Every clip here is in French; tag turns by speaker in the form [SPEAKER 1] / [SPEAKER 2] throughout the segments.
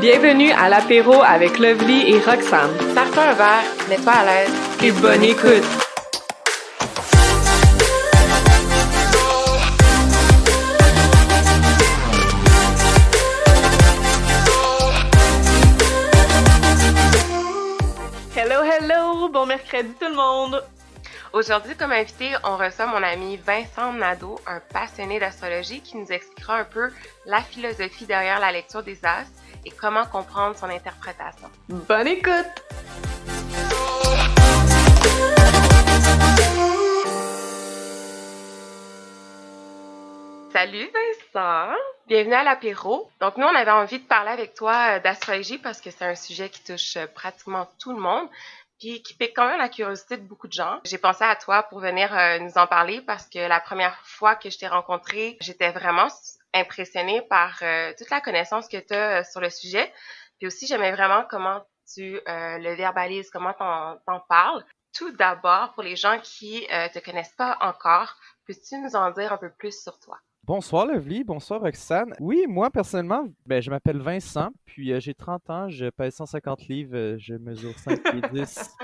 [SPEAKER 1] Bienvenue à l'apéro avec Lovely et Roxane.
[SPEAKER 2] Sers-toi un verre, mets-toi à l'aise.
[SPEAKER 1] Et bonne écoute! Hello, hello! Bon mercredi tout le monde!
[SPEAKER 2] Aujourd'hui, comme invité, on reçoit mon ami Vincent Nadeau, un passionné d'astrologie qui nous expliquera un peu la philosophie derrière la lecture des astres et comment comprendre son interprétation.
[SPEAKER 1] Bonne écoute!
[SPEAKER 2] Salut Vincent! Bienvenue à l'apéro. Donc nous, on avait envie de parler avec toi d'astrologie parce que c'est un sujet qui touche pratiquement tout le monde puis qui pique quand même la curiosité de beaucoup de gens. J'ai pensé à toi pour venir nous en parler parce que la première fois que je t'ai rencontré, j'étais vraiment impressionnée par toute la connaissance que tu as sur le sujet. Puis aussi, j'aimais vraiment comment tu le verbalises, comment t'en parles. Tout d'abord, pour les gens qui te connaissent pas encore, peux-tu nous en dire un peu plus sur toi?
[SPEAKER 3] Bonsoir Lovely, bonsoir Roxane. Oui, moi personnellement, je m'appelle Vincent, puis j'ai 30 ans, je pèse 150 livres, je mesure 5 pieds 10.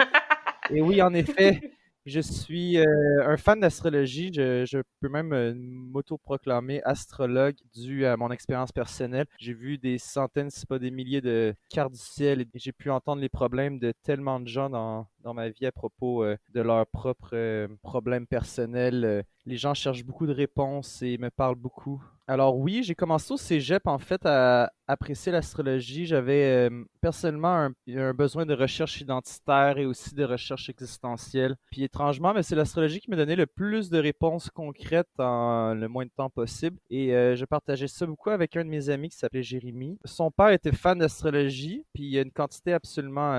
[SPEAKER 3] Et oui, en effet, je suis un fan d'astrologie. Je peux même m'autoproclamer astrologue dû à mon expérience personnelle. J'ai vu des centaines, si pas des milliers de cartes du ciel et j'ai pu entendre les problèmes de tellement de gens dans ma vie à propos de leurs propres problèmes personnels. Les gens cherchent beaucoup de réponses et me parlent beaucoup. Alors oui, j'ai commencé au cégep en fait à apprécier l'astrologie. J'avais personnellement un besoin de recherche identitaire et aussi de recherche existentielle. Puis étrangement, c'est l'astrologie qui me donnait le plus de réponses concrètes en le moins de temps possible. Et je partageais ça beaucoup avec un de mes amis qui s'appelait Jérémy. Son père était fan d'astrologie, puis il y a une quantité absolument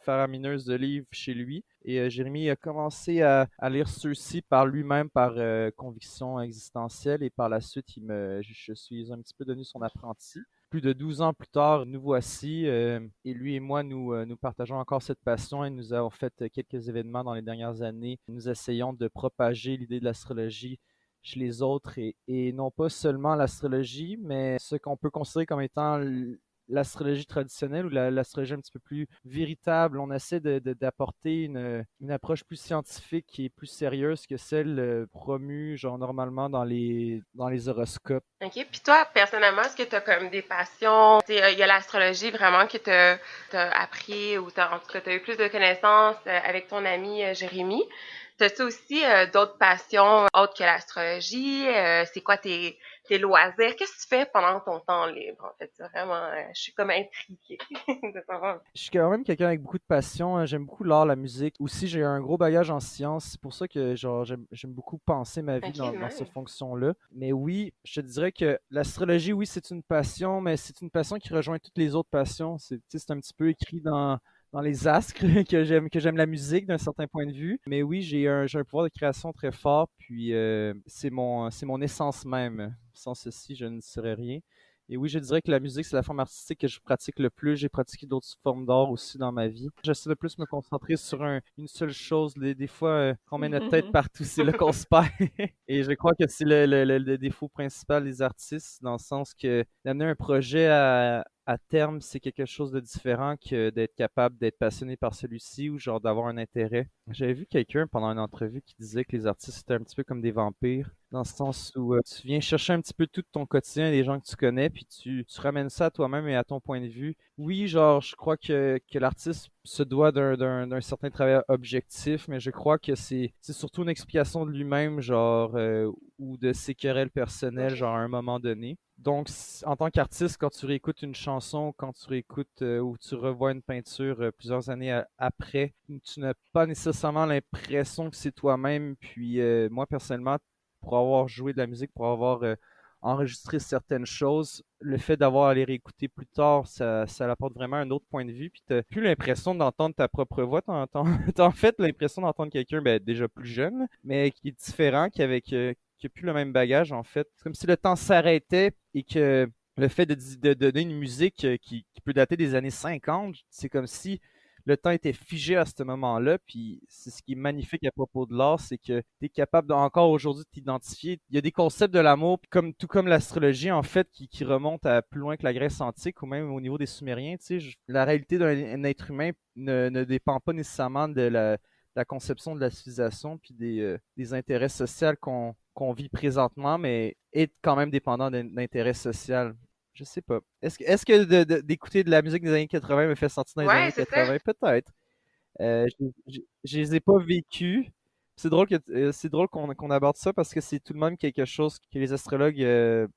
[SPEAKER 3] faramineuse de livres chez lui. Et Jérémy a commencé à lire ceux-ci par lui-même, par conviction existentielle. Et par la suite, je suis un petit peu devenu son apprenti. Plus de 12 ans plus tard, nous voici. Et lui et moi, nous partageons encore cette passion et nous avons fait quelques événements dans les dernières années. Nous essayons de propager l'idée de l'astrologie chez les autres et non pas seulement l'astrologie, mais ce qu'on peut considérer comme étant l'astrologie traditionnelle ou l'astrologie un petit peu plus véritable. On essaie d'apporter une approche plus scientifique et plus sérieuse que celle promue genre normalement dans les horoscopes.
[SPEAKER 2] OK. Puis toi, personnellement, est-ce que tu as comme des passions? Il y a l'astrologie vraiment que t'as appris ou en tout cas, tu as eu plus de connaissances avec ton ami Jérémy. T'as-tu aussi d'autres passions autres que l'astrologie? C'est quoi tes loisirs? Qu'est-ce que tu fais pendant ton temps libre? En fait, c'est vraiment, je suis comme intriguée de savoir.
[SPEAKER 3] Je suis quand même quelqu'un avec beaucoup de passion, hein. J'aime beaucoup l'art, la musique. Aussi, j'ai un gros bagage en sciences. C'est pour ça que genre j'aime beaucoup penser ma vie
[SPEAKER 2] OK,
[SPEAKER 3] dans cette
[SPEAKER 2] nice.
[SPEAKER 3] fonction-là. Mais oui, je te dirais que l'astrologie, oui, c'est une passion, mais c'est une passion qui rejoint toutes les autres passions. C'est un petit peu écrit dans les astres que j'aime la musique d'un certain point de vue. Mais oui, j'ai un pouvoir de création très fort, puis c'est mon essence même. Sans ceci, je ne serais rien. Et oui, je dirais que la musique, c'est la forme artistique que je pratique le plus. J'ai pratiqué d'autres formes d'art aussi dans ma vie. J'essaie de plus me concentrer sur une seule chose. Des fois, quand on met notre tête partout, c'est là qu'on se perd. Et je crois que c'est le défaut principal des artistes, dans le sens que d'amener un projet à terme, c'est quelque chose de différent que d'être capable d'être passionné par celui-ci ou genre d'avoir un intérêt. J'avais vu quelqu'un pendant une entrevue qui disait que les artistes étaient un petit peu comme des vampires, dans le sens où tu viens chercher un petit peu tout de ton quotidien, des gens que tu connais, puis tu ramènes ça à toi-même et à ton point de vue. Oui, genre, je crois que l'artiste se doit d'un certain travail objectif, mais je crois que c'est surtout une explication de lui-même, genre, ou de ses querelles personnelles,
[SPEAKER 2] OK.
[SPEAKER 3] genre, à un moment donné. Donc, en tant qu'artiste, quand tu réécoutes une chanson, quand tu réécoutes ou tu revois une peinture plusieurs années après, tu n'as pas nécessairement l'impression que c'est toi-même. Puis moi, personnellement, pour avoir joué de la musique, pour avoir enregistré certaines choses, le fait d'avoir à les réécouter plus tard, ça apporte vraiment un autre point de vue. Puis tu n'as plus l'impression d'entendre ta propre voix. T'as en fait l'impression d'entendre quelqu'un déjà plus jeune, mais qui est différent, qui a plus le même bagage, en fait. C'est comme si le temps s'arrêtait et que le fait de donner une musique qui peut dater des années 50, c'est comme si le temps était figé à ce moment-là. Puis c'est ce qui est magnifique à propos de l'art, c'est que tu es capable encore aujourd'hui de t'identifier. Il y a des concepts de l'amour, tout comme l'astrologie, en fait, qui remontent à plus loin que la Grèce antique ou même au niveau des Sumériens. Tu sais, la réalité d'un être humain ne dépend pas nécessairement de la conception de la civilisation puis des intérêts sociaux qu'on vit présentement, mais est quand même dépendant d'intérêts sociaux. Je sais pas. Est-ce que d'écouter de la musique des années 80 me fait sentir dans les
[SPEAKER 2] Ouais,
[SPEAKER 3] années
[SPEAKER 2] c'est ça.
[SPEAKER 3] 80? Peut-être. Je les ai pas vécus. C'est drôle qu'on aborde ça parce que c'est tout de même quelque chose que les astrologues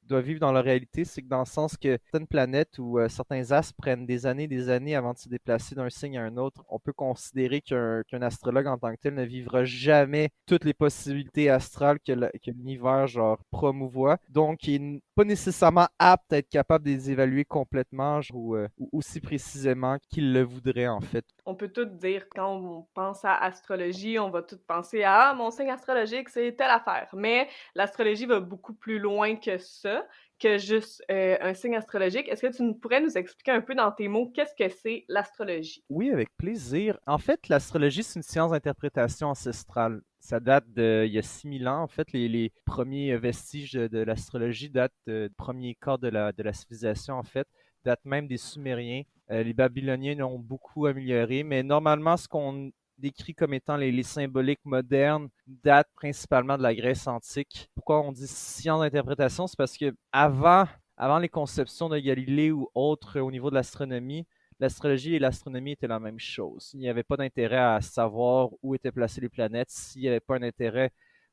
[SPEAKER 3] doivent vivre dans la réalité. C'est que dans le sens que certaines planètes ou certains astres prennent des années avant de se déplacer d'un signe à un autre, on peut considérer qu'un astrologue en tant que tel ne vivra jamais toutes les possibilités astrales que l'univers genre promouvoit. Donc, il n'est pas nécessairement apte à être capable de les évaluer complètement ou aussi précisément qu'il le voudrait en fait.
[SPEAKER 1] On peut tout dire, quand on pense à astrologie, on va tout penser à « Ah, mon signe astrologique, c'est telle affaire ». Mais l'astrologie va beaucoup plus loin que ça, que juste un signe astrologique. Est-ce que tu pourrais nous expliquer un peu dans tes mots qu'est-ce que c'est l'astrologie?
[SPEAKER 3] Oui, avec plaisir. En fait, l'astrologie, c'est une science d'interprétation ancestrale. Ça date il y a 6000 ans. En fait, les premiers vestiges de l'astrologie datent du premier quart de la civilisation, en fait, datent même des Sumériens. Les Babyloniens l'ont beaucoup amélioré, mais normalement, ce qu'on décrit comme étant les symboliques modernes datent principalement de la Grèce antique. Pourquoi on dit science d'interprétation? C'est parce que avant les conceptions de Galilée ou autres au niveau de l'astronomie, l'astrologie et l'astronomie étaient la même chose. Il n'y avait pas d'intérêt à savoir où étaient placées les planètes, s'il n'y avait pas un intérêt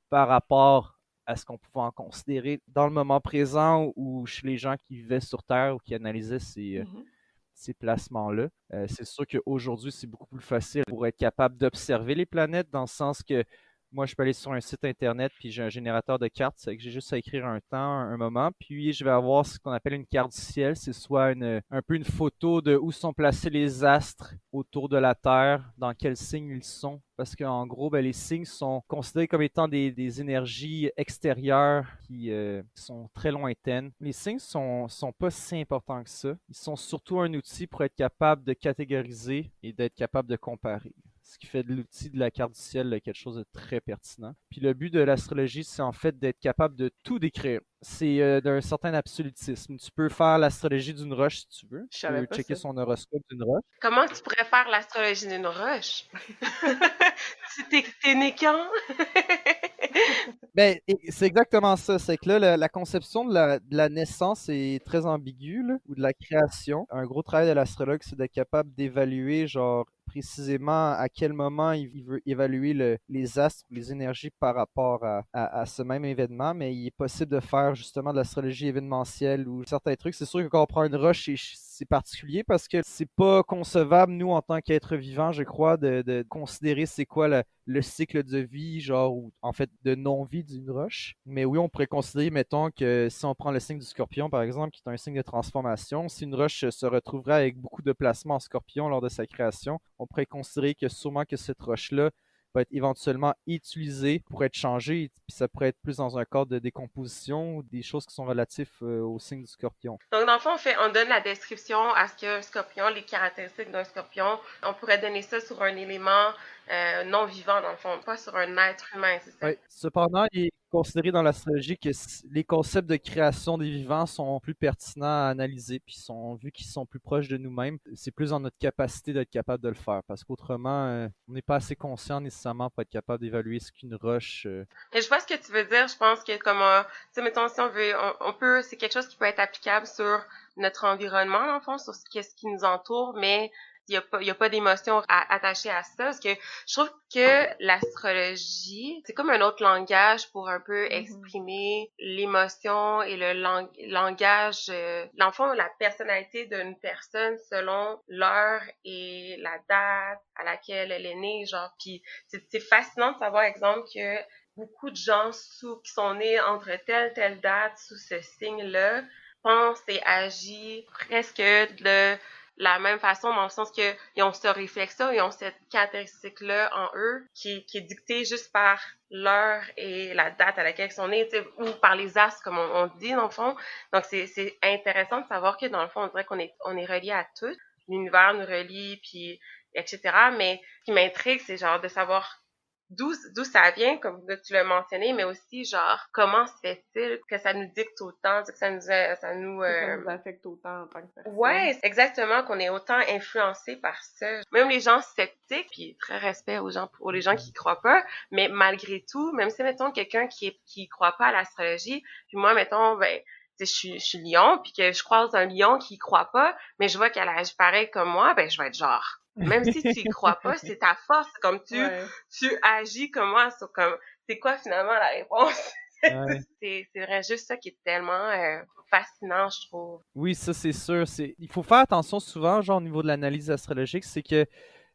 [SPEAKER 3] par rapport à ce qu'on pouvait en considérer dans le moment présent ou chez les gens qui vivaient sur Terre ou qui analysaient ces placements-là. C'est sûr qu'aujourd'hui, c'est beaucoup plus facile pour être capable d'observer les planètes dans le sens que moi, je peux aller sur un site internet puis j'ai un générateur de cartes, c'est que j'ai juste à écrire un temps, un moment, puis je vais avoir ce qu'on appelle une carte du ciel. C'est soit un peu une photo de où sont placés les astres autour de la Terre, dans quel signe ils sont. Parce qu'en gros, ben, les signes sont considérés comme étant des énergies extérieures qui sont très lointaines. Les signes sont pas si importants que ça. Ils sont surtout un outil pour être capable de catégoriser et d'être capable de comparer. Ce qui fait de l'outil de la carte du ciel quelque chose de très pertinent. Puis le but de l'astrologie, c'est en fait d'être capable de tout décrire. C'est d'un certain absolutisme. Tu peux faire l'astrologie d'une roche si tu veux.
[SPEAKER 1] Je
[SPEAKER 3] Tu
[SPEAKER 1] savais
[SPEAKER 3] peux
[SPEAKER 1] pas
[SPEAKER 3] checker
[SPEAKER 1] ça.
[SPEAKER 3] son horoscope d'une roche.
[SPEAKER 2] Comment tu pourrais faire l'astrologie d'une roche? T'es né quand?
[SPEAKER 3] Ben, c'est exactement ça. C'est que là, la conception de la naissance est très ambiguë, là, ou de la création. Un gros travail de l'astrologue, c'est d'être capable d'évaluer, genre, précisément à quel moment il veut évaluer les astres, les énergies par rapport à ce même événement. Mais il est possible de faire justement de l'astrologie événementielle ou certains trucs. C'est sûr que quand on prend une roche, c'est particulier parce que c'est pas concevable, nous, en tant qu'êtres vivants, je crois, de considérer c'est quoi le cycle de vie, genre, ou en fait, de non-vie d'une roche. Mais oui, on pourrait considérer, mettons, que si on prend le signe du scorpion, par exemple, qui est un signe de transformation, si une roche se retrouverait avec beaucoup de placements en scorpion lors de sa création, on pourrait considérer que sûrement que cette roche-là va être éventuellement utilisée pour être changée, puis ça pourrait être plus dans un cadre de décomposition ou des choses qui sont relatives au signe du scorpion.
[SPEAKER 2] Donc, dans le fond, on donne la description à ce qu'un scorpion, les caractéristiques d'un scorpion. On pourrait donner ça sur un élément non vivant, dans le fond, pas sur un être humain, c'est ça?
[SPEAKER 3] Oui. Cependant, il est considéré dans l'astrologie que les concepts de création des vivants sont plus pertinents à analyser, puis vu qu'ils sont plus proches de nous-mêmes, c'est plus dans notre capacité d'être capable de le faire, parce qu'autrement, on n'est pas assez conscient nécessairement pour être capable d'évaluer ce qu'une roche.
[SPEAKER 2] Et je vois ce que tu veux dire. Je pense que comme, tu sais, mettons, si on veut, on peut, c'est quelque chose qui peut être applicable sur notre environnement, dans le fond, sur ce qui nous entoure, mais il y a pas d'émotion attachée à ça, parce que je trouve que l'astrologie, c'est comme un autre langage pour un peu exprimer l'émotion et le langage, dans le fond, la personnalité d'une personne selon l'heure et la date à laquelle elle est née, genre, puis c'est fascinant de savoir, exemple, que beaucoup de gens qui sont nés entre telle date sous ce signe-là pensent et agissent presque de la même façon, dans le sens que ils ont ce réflexe-là, ils ont cette caractéristique-là en eux qui est dictée juste par l'heure et la date à laquelle ils sont nés, ou par les astres, comme on dit, dans le fond. Donc, c'est intéressant de savoir que, dans le fond, on dirait qu'on est relié à tout. L'univers nous relie, puis etc. Mais ce qui m'intrigue, c'est genre de savoir d'où ça vient, comme tu l'as mentionné, mais aussi genre comment se fait-il que ça nous dicte autant, que ça nous
[SPEAKER 1] Ça nous affecte autant en tant que personne.
[SPEAKER 2] Ouais, exactement, qu'on est autant influencé par ça. Même les gens sceptiques, puis très respect pour les gens qui y croient pas, mais malgré tout, même si mettons quelqu'un qui croit pas à l'astrologie, puis moi mettons ben je suis lion, puis que je croise un lion qui y croit pas, mais je vois qu'elle agit pareil comme moi, ben je vais être genre même si tu y crois pas, c'est ta force, comme tu agis comme moi, c'est quoi finalement la réponse?
[SPEAKER 3] Ouais.
[SPEAKER 2] C'est vrai juste ça qui est tellement fascinant, je trouve.
[SPEAKER 3] Oui, ça c'est sûr. Il faut faire attention souvent, genre au niveau de l'analyse astrologique, c'est que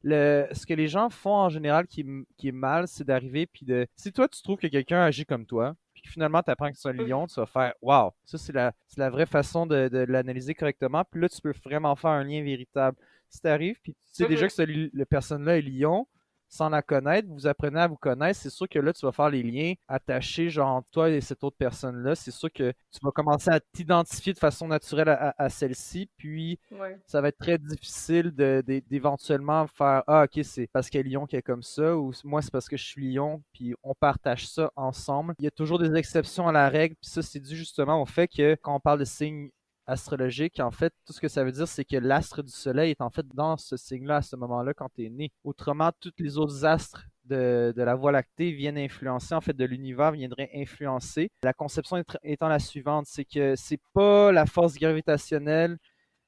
[SPEAKER 3] ce que les gens font en général qui est mal, c'est d'arriver puis si toi tu trouves que quelqu'un agit comme toi, puis que finalement tu apprends que c'est un lion, tu vas faire waouh, ça c'est la vraie façon de l'analyser correctement, puis là tu peux vraiment faire un lien véritable. Si tu arrives puis tu sais déjà que le personne-là est lion, sans la connaître, vous apprenez à vous connaître, c'est sûr que là, tu vas faire les liens attachés, genre, entre toi et cette autre personne-là. C'est sûr que tu vas commencer à t'identifier de façon naturelle à celle-ci, puis ça va être très difficile d'éventuellement faire Ah, ok, c'est parce qu'elle est lion qu'elle est comme ça, ou moi, c'est parce que je suis lion, puis on partage ça ensemble. Il y a toujours des exceptions à la règle, puis ça, c'est dû justement au fait que quand on parle de signes astrologique, en fait, tout ce que ça veut dire, c'est que l'astre du soleil est en fait dans ce signe-là à ce moment-là quand tu es né. Autrement, tous les autres astres de la Voie lactée viennent influencer, en fait, de l'univers viendraient influencer. La conception étant la suivante, c'est que c'est pas la force gravitationnelle,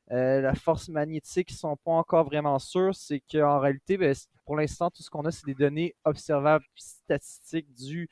[SPEAKER 3] la force magnétique qui sont pas encore vraiment sûrs, c'est qu'en réalité, ben, pour l'instant, tout ce qu'on a, c'est des données observables statistiques dues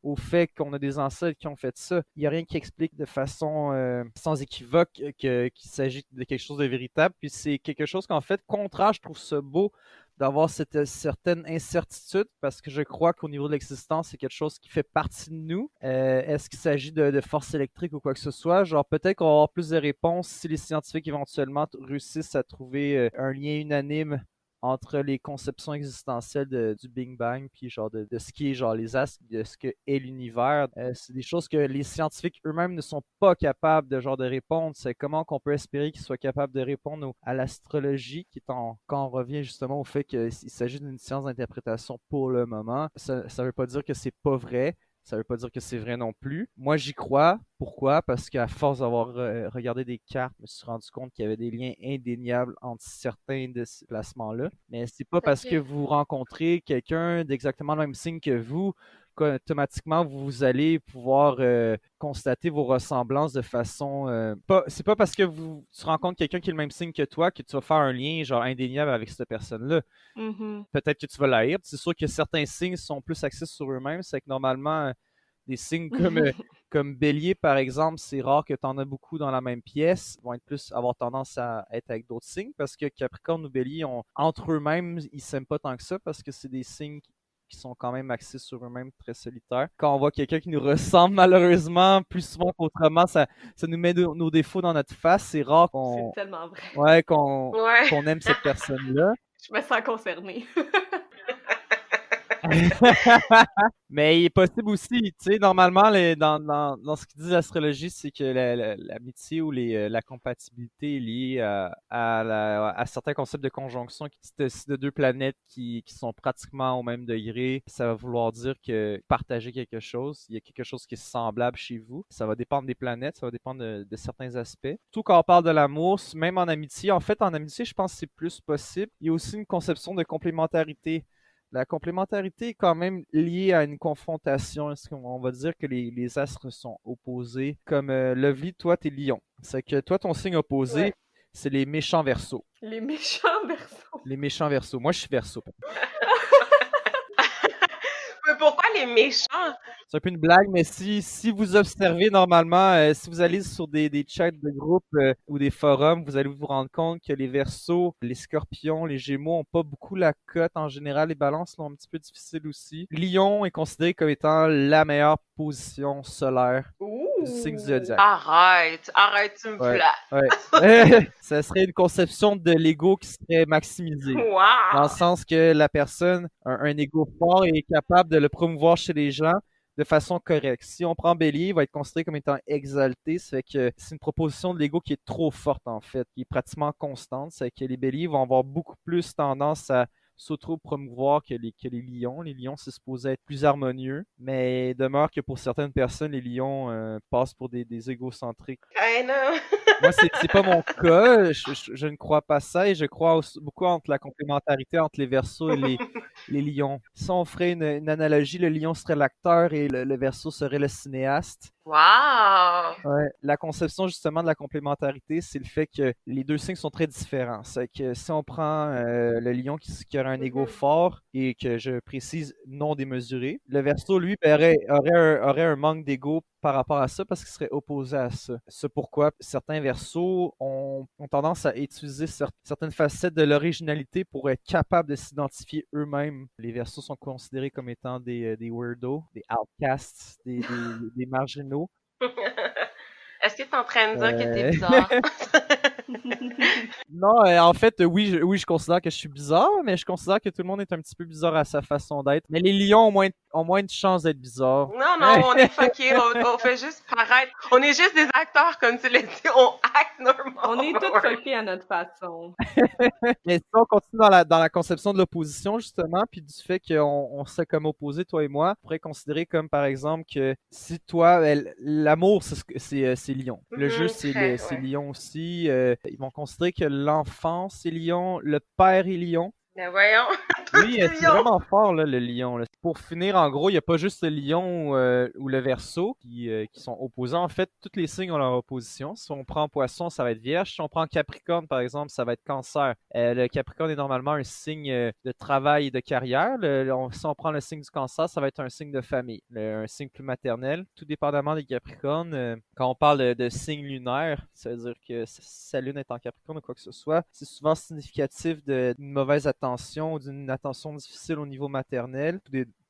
[SPEAKER 3] au fait qu'on a des ancêtres qui ont fait ça. Il n'y a rien qui explique de façon sans équivoque qu'il s'agit de quelque chose de véritable. Puis c'est quelque chose qu'en fait, contraire, je trouve ça beau d'avoir cette certaine incertitude parce que je crois qu'au niveau de l'existence, c'est quelque chose qui fait partie de nous. Est-ce qu'il s'agit de force électrique ou quoi que ce soit? Genre peut-être qu'on va avoir plus de réponses si les scientifiques éventuellement réussissent à trouver un lien unanime entre les conceptions existentielles du Big Bang puis genre de ce qui est genre les astres, de ce que est l'univers. C'est des choses que les scientifiques eux-mêmes ne sont pas capables de répondre. C'est comment qu'on peut espérer qu'ils soient capables de répondre à l'astrologie quand on revient justement au fait qu'il s'agit d'une science d'interprétation pour le moment. Ça ne veut pas dire que c'est pas vrai. Ça veut pas dire que c'est vrai non plus. Moi, j'y crois. Pourquoi? Parce qu'à force d'avoir regardé des cartes, je me suis rendu compte qu'il y avait des liens indéniables entre certains de ces placements-là. Mais c'est pas parce que vous rencontrez quelqu'un d'exactement le même signe que vous qu'automatiquement vous allez pouvoir constater vos ressemblances de façon c'est pas parce que tu rencontres quelqu'un qui est le même signe que toi que tu vas faire un lien genre indéniable avec cette personne-là. Peut-être que tu vas l'haïr. C'est sûr que certains signes sont plus axés sur eux-mêmes. C'est que normalement, des signes comme Bélier, par exemple, c'est rare que tu en as beaucoup dans la même pièce. Ils vont avoir tendance à être avec d'autres signes parce que Capricorne ou Bélier, entre eux-mêmes, ils s'aiment pas tant que ça parce que c'est des signes qui sont quand même axés sur eux-mêmes, très solitaires. Quand on voit quelqu'un qui nous ressemble, malheureusement, plus souvent qu'autrement, ça nous met nos défauts dans notre face. C'est rare
[SPEAKER 1] C'est tellement vrai.
[SPEAKER 3] Ouais, qu'on aime cette personne-là.
[SPEAKER 1] Je me sens concernée.
[SPEAKER 3] Mais il est possible aussi, tu sais, normalement, dans ce qu'ils disent l'astrologie, c'est que l'amitié ou la compatibilité est liée à certains concepts de conjonction. C'est de deux planètes qui sont pratiquement au même degré. Ça va vouloir dire que partager quelque chose, il y a quelque chose qui est semblable chez vous. Ça va dépendre des planètes, ça va dépendre de certains aspects. Tout quand on parle de l'amour, même en amitié, en fait, en amitié, je pense que c'est plus possible. Il y a aussi une conception de complémentarité. La complémentarité est quand même liée à une confrontation. On va dire que les astres sont opposés. Comme Lovely, toi, t'es lion. C'est que toi, ton signe opposé, c'est les méchants Verseaux.
[SPEAKER 1] Les méchants Verseaux.
[SPEAKER 3] Les méchants Verseaux. Moi, je suis Verseau.
[SPEAKER 2] Mais pourquoi les méchants?
[SPEAKER 3] C'est un peu une blague, mais si vous observez normalement, si vous allez sur des chats de groupe ou des forums, vous allez vous rendre compte que les Verseaux, les Scorpions, les Gémeaux ont pas beaucoup la cote. En général, les balances sont un petit peu difficiles aussi. Lion est considéré comme étant la meilleure position solaire du signe zodiaque.
[SPEAKER 2] Arrête, tu me plates.
[SPEAKER 3] Ouais. Ça serait une conception de l'ego qui serait maximisée.
[SPEAKER 2] Wow.
[SPEAKER 3] Dans le sens que la personne a un ego fort et est capable de le promouvoir chez les gens, de façon correcte. Si on prend Bélier, il va être considéré comme étant exalté, ça fait que c'est une proposition de l'ego qui est trop forte en fait, qui est pratiquement constante, c'est que les Béliers vont avoir beaucoup plus tendance à s'auto-promouvoir que les lions. Les lions, c'est supposé être plus harmonieux, mais il demeure que pour certaines personnes, les lions passent pour des égocentriques.
[SPEAKER 2] I know.
[SPEAKER 3] Moi, c'est pas mon cas. Je ne crois pas ça et je crois beaucoup entre la complémentarité entre les Verseaux et les lions. Si on ferait une analogie, le lion serait l'acteur et le Verseau serait le cinéaste.
[SPEAKER 2] Wow!
[SPEAKER 3] Ouais. La conception justement de la complémentarité, c'est le fait que les deux signes sont très différents. C'est que si on prend le lion qui aurait un ego fort et que je précise non démesuré, le Verseau, lui, aurait un manque d'ego par rapport à ça parce qu'il serait opposé à ça. C'est pourquoi certains Verseaux ont tendance à utiliser certaines facettes de l'originalité pour être capables de s'identifier eux-mêmes. Les Verseaux sont considérés comme étant des weirdos, des outcasts, des marginaux.
[SPEAKER 2] Est-ce que tu es en train de dire que t'es
[SPEAKER 3] Euh,
[SPEAKER 2] bizarre?
[SPEAKER 3] Non, en fait, oui, je considère que je suis bizarre, mais je considère que tout le monde est un petit peu bizarre à sa façon d'être. Mais les lions ont moins de chances d'être bizarres.
[SPEAKER 2] Non, non, on est fuckés. On fait juste paraître. On est juste des acteurs, comme tu l'as dit. On acte normal.
[SPEAKER 1] On est tous fuckés à notre façon.
[SPEAKER 3] Mais si on continue dans la conception de l'opposition, justement, puis du fait qu'on serait comme opposés, toi et moi, on pourrait considérer comme, par exemple, que si toi, l'amour, c'est lion. Le jeu, c'est
[SPEAKER 2] ouais.
[SPEAKER 3] lion aussi. Ils vont considérer que l'enfant, c'est lion. Le père est lion.
[SPEAKER 2] Mais voyons.
[SPEAKER 3] Oui,
[SPEAKER 2] C'est
[SPEAKER 3] c'est
[SPEAKER 2] lion.
[SPEAKER 3] vraiment fort, là, le lion. Là. Pour finir, en gros, il n'y a pas juste le lion ou le verseau qui sont opposés. En fait, tous les signes ont leur opposition. Si on prend poisson, ça va être vierge. Si on prend capricorne, par exemple, ça va être cancer. Le capricorne est normalement un signe de travail et de carrière. Si on prend le signe du cancer, ça va être un signe de famille, un signe plus maternel. Tout dépendamment des capricornes, quand on parle de signe lunaire, ça veut dire que sa lune est en capricorne ou quoi que ce soit, c'est souvent significatif d'une mauvaise attention ou d'une attention difficile au niveau maternel,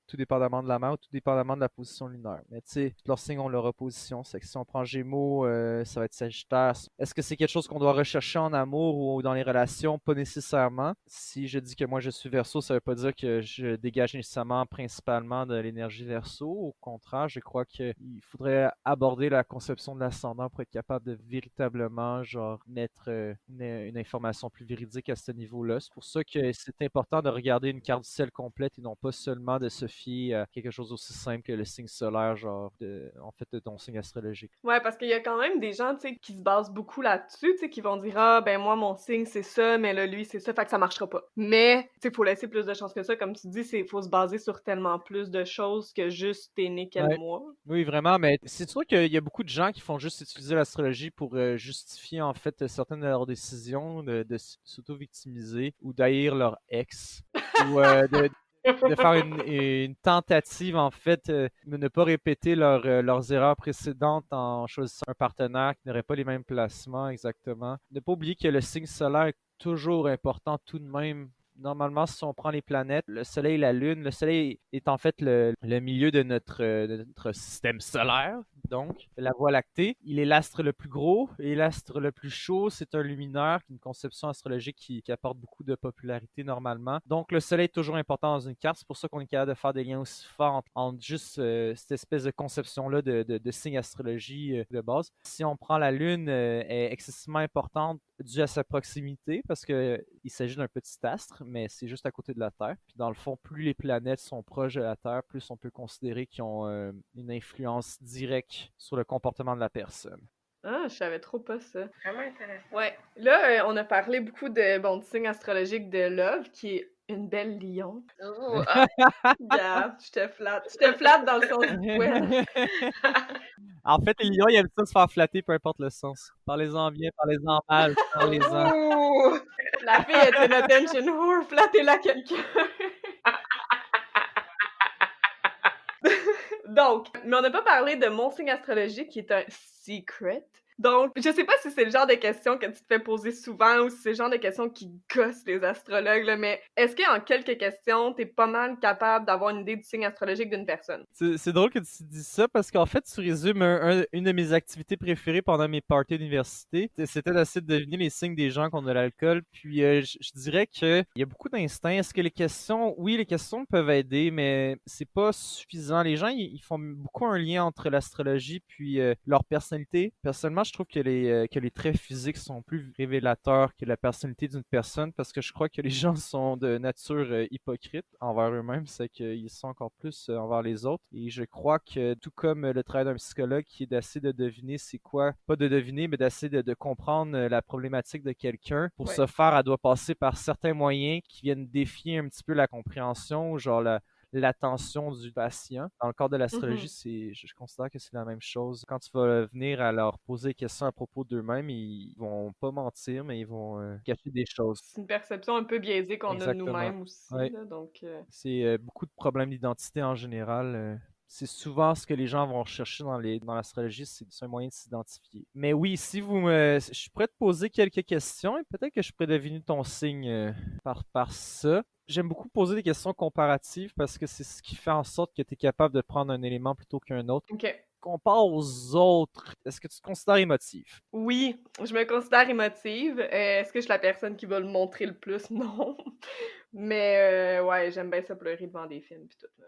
[SPEAKER 3] tout dépendamment de la mère ou tout dépendamment de la position lunaire. Mais tu sais, leurs signes ont leur opposition. C'est que si on prend Gémeaux, ça va être Sagittaire. Est-ce que c'est quelque chose qu'on doit rechercher en amour ou dans les relations? Pas nécessairement. Si je dis que moi je suis Verseau, ça veut pas dire que je dégage nécessairement principalement de l'énergie Verseau. Au contraire, je crois qu'il faudrait aborder la conception de l'ascendant pour être capable de véritablement genre mettre une information plus véridique à ce niveau-là. C'est pour ça que c'est important de regarder une carte du ciel complète et non pas seulement de se fier à quelque chose aussi simple que le signe solaire, genre de ton signe astrologique.
[SPEAKER 1] Ouais, parce qu'il y a quand même des gens, tu sais, qui se basent beaucoup là-dessus, tu sais, qui vont dire « Ah, ben moi, mon signe, c'est ça, mais là, lui, c'est ça, fait que ça marchera pas. » Mais, tu sais, faut laisser plus de chances que ça. Comme tu dis, faut se baser sur tellement plus de choses que juste t'es né quel
[SPEAKER 3] Ouais.
[SPEAKER 1] mois.
[SPEAKER 3] Oui, vraiment, mais c'est sûr qu'il y a beaucoup de gens qui font juste utiliser l'astrologie pour justifier en fait certaines de leurs décisions, de s'auto-victimiser ou d'haïr leur ex, ou de faire une tentative en fait de ne pas répéter leurs erreurs précédentes en choisissant un partenaire qui n'aurait pas les mêmes placements exactement. Ne pas oublier que le signe solaire est toujours important tout de même. Normalement, si on prend les planètes, le Soleil et la Lune, le Soleil est en fait le milieu de notre système solaire, donc la Voie lactée. Il est l'astre le plus gros et l'astre le plus chaud. C'est un luminaire, une conception astrologique qui apporte beaucoup de popularité normalement. Donc le Soleil est toujours important dans une carte. C'est pour ça qu'on est capable de faire des liens aussi forts entre juste cette espèce de conception-là de signe astrologie de base. Si on prend la Lune, est excessivement importante dû à sa proximité, parce qu'il s'agit d'un petit astre, mais c'est juste à côté de la Terre. Puis dans le fond, plus les planètes sont proches de la Terre, plus on peut considérer qu'ils ont une influence directe sur le comportement de la personne.
[SPEAKER 1] Ah, je savais trop pas ça.
[SPEAKER 2] Vraiment intéressant.
[SPEAKER 1] Ouais. Là, on a parlé beaucoup de signe astrologique de Love, qui est une belle lion.
[SPEAKER 2] Oh,
[SPEAKER 1] Gab, je te flatte. Je te flatte dans le sens du poil.
[SPEAKER 3] En fait, les lions, ils aiment ça se faire flatter, peu importe le sens. Parlez-en bien, parlez-en mal, parlez-en.
[SPEAKER 2] Ouh.
[SPEAKER 1] La fille est une attention whore, flattez-la quelqu'un. Donc, mais on n'a pas parlé de mon signe astrologique qui est un secret. Donc, je sais pas si c'est le genre de questions que tu te fais poser souvent ou si c'est le genre de questions qui gossent les astrologues, là, mais est-ce qu'en quelques questions, t'es pas mal capable d'avoir une idée du signe astrologique d'une personne?
[SPEAKER 3] C'est drôle que tu dis ça parce qu'en fait, tu résumes une de mes activités préférées pendant mes parties d'université. C'était d'essayer de deviner les signes des gens qui ont de l'alcool. Puis je dirais qu'il y a beaucoup d'instincts. Est-ce que les questions, oui, les questions peuvent aider, mais c'est pas suffisant. Les gens, ils font beaucoup un lien entre l'astrologie puis leur personnalité. Personnellement, je trouve que les traits physiques sont plus révélateurs que la personnalité d'une personne parce que je crois que les gens sont de nature hypocrite envers eux-mêmes, c'est qu'ils sont encore plus envers les autres. Et je crois que tout comme le travail d'un psychologue qui est d'essayer de deviner c'est quoi, pas de deviner, mais d'essayer de comprendre la problématique de quelqu'un, pour
[SPEAKER 1] Ouais.
[SPEAKER 3] ce faire, elle doit passer par certains moyens qui viennent défier un petit peu la compréhension, genre l'attention du patient. Dans le cadre de l'astrologie, je considère que c'est la même chose. Quand tu vas venir à leur poser des questions à propos d'eux-mêmes, ils vont pas mentir, mais ils vont cacher des choses.
[SPEAKER 1] C'est une perception un peu biaisée qu'on a de
[SPEAKER 3] Exactement.
[SPEAKER 1] nous-mêmes aussi,
[SPEAKER 3] Ouais.
[SPEAKER 1] là, donc...
[SPEAKER 3] C'est beaucoup de problèmes d'identité en général. C'est souvent ce que les gens vont rechercher dans l'astrologie, c'est un moyen de s'identifier. Mais oui, si je pourrais te poser quelques questions et peut-être que je pourrais deviner ton signe par ça. J'aime beaucoup poser des questions comparatives parce que c'est ce qui fait en sorte que tu es capable de prendre un élément plutôt qu'un autre.
[SPEAKER 1] OK.
[SPEAKER 3] Compare aux autres, est-ce que tu te considères émotif?
[SPEAKER 1] Oui, je me considère émotive. Est-ce que je suis la personne qui va le montrer le plus? Non. Mais ouais, j'aime bien ça pleurer devant des films pis tout, là.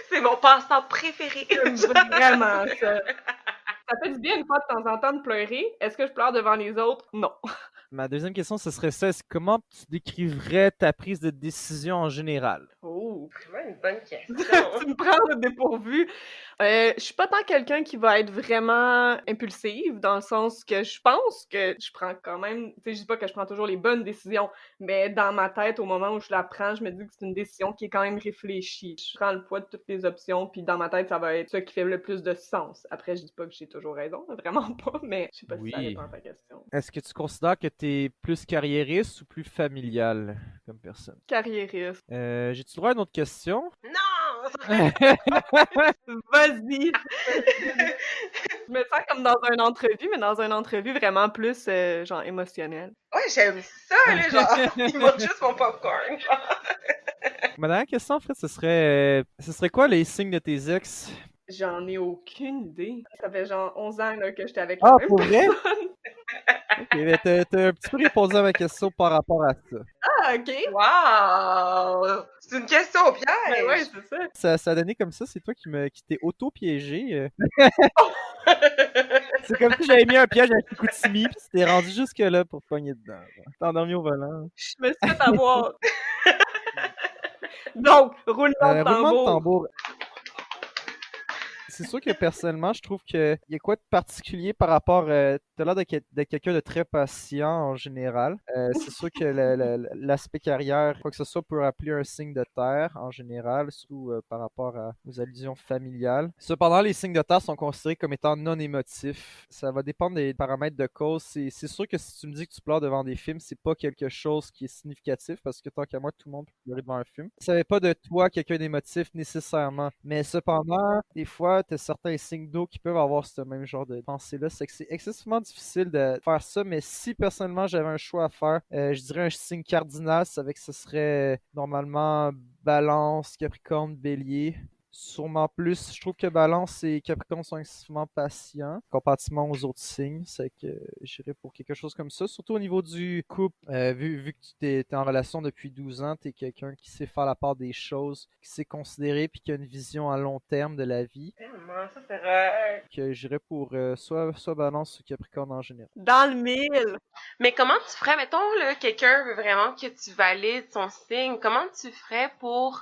[SPEAKER 2] C'est mon passe-temps préféré.
[SPEAKER 1] J'aime vraiment ça. Ça fait du bien une fois de temps en temps de pleurer. Est-ce que je pleure devant les autres? Non.
[SPEAKER 3] Ma deuxième question, ce serait ça. Comment tu décriverais ta prise de décision en général?
[SPEAKER 1] Oh!
[SPEAKER 2] C'est vraiment une bonne question.
[SPEAKER 1] Tu me prends au dépourvu. Je suis pas tant quelqu'un qui va être vraiment impulsive, dans le sens que je pense que je prends quand même, tu sais, je dis pas que je prends toujours les bonnes décisions, mais dans ma tête, au moment où je la prends, je me dis que c'est une décision qui est quand même réfléchie. Je prends le poids de toutes les options, puis dans ma tête, ça va être ça qui fait le plus de sens. Après, je dis pas que j'ai toujours raison, vraiment pas, mais je sais pas si ça
[SPEAKER 3] Oui.
[SPEAKER 1] répond à ta question.
[SPEAKER 3] Est-ce que tu considères que tu es plus carriériste ou plus familial comme personne?
[SPEAKER 1] Carriériste.
[SPEAKER 3] J'ai-tu le droit à une autre question?
[SPEAKER 2] Non!
[SPEAKER 1] Vas-y! Je me sens comme dans une entrevue, mais dans une entrevue vraiment plus, genre, émotionnelle.
[SPEAKER 2] Ouais, j'aime ça, là, genre, ils mangent juste mon popcorn, genre.
[SPEAKER 3] Ma dernière question, en fait, ce serait quoi les signes de tes ex?
[SPEAKER 1] J'en ai aucune idée. Ça fait genre 11 ans là, que j'étais avec la
[SPEAKER 3] Ah,
[SPEAKER 1] même
[SPEAKER 3] pour vrai?
[SPEAKER 1] personne.
[SPEAKER 3] Ok, mais t'as un petit peu répondu à ma question par rapport à ça.
[SPEAKER 1] Ah, OK!
[SPEAKER 2] Wow! C'est une question
[SPEAKER 1] Ben
[SPEAKER 2] piège!
[SPEAKER 1] ouais, c'est ça.
[SPEAKER 3] Ça a donné comme ça, c'est toi qui t'es auto-piégé. C'est comme si j'avais mis un piège à Chicoutimi, puis tu t'es rendu jusque-là pour te pogner dedans. T'es endormi au volant.
[SPEAKER 1] Je me suis fait avoir. Donc, roulement de
[SPEAKER 3] Roulement de
[SPEAKER 1] tambour.
[SPEAKER 3] tambour. C'est sûr que personnellement, je trouve qu'il y a quoi de particulier par rapport. T'as l'air d'être quelqu'un de très patient en général. C'est sûr que l'aspect carrière, quoi que ce soit, peut rappeler un signe de terre en général, surtout par rapport aux allusions familiales. Cependant, les signes de terre sont considérés comme étant non émotifs. Ça va dépendre des paramètres de cause. C'est sûr que si tu me dis que tu pleures devant des films, c'est pas quelque chose qui est significatif parce que tant qu'à moi, tout le monde peut pleurer devant un film. Ça ne fait pas de toi quelqu'un d'émotif nécessairement. Mais cependant, des fois, t'as certains signes d'eau qui peuvent avoir ce même genre de pensée-là. C'est que c'est excessivement difficile de faire ça, mais si personnellement j'avais un choix à faire, je dirais un signe cardinal, c'est avec ce serait normalement Balance, Capricorne, Bélier. Sûrement plus. Je trouve que Balance et Capricorne sont excessivement patients comparativement aux autres signes. C'est que j'irais pour quelque chose comme ça. Surtout au niveau du couple. Vu que tu t'es en relation depuis 12 ans, tu es quelqu'un qui sait faire la part des choses, qui sait considérer puis qui a une vision à long terme de la vie.
[SPEAKER 2] Tellement, ça c'est vrai.
[SPEAKER 3] Que j'irais pour soit Balance ou Capricorne en général.
[SPEAKER 1] Dans le mille!
[SPEAKER 2] Mais comment tu ferais, mettons, là, quelqu'un veut vraiment que tu valides son signe, comment tu ferais pour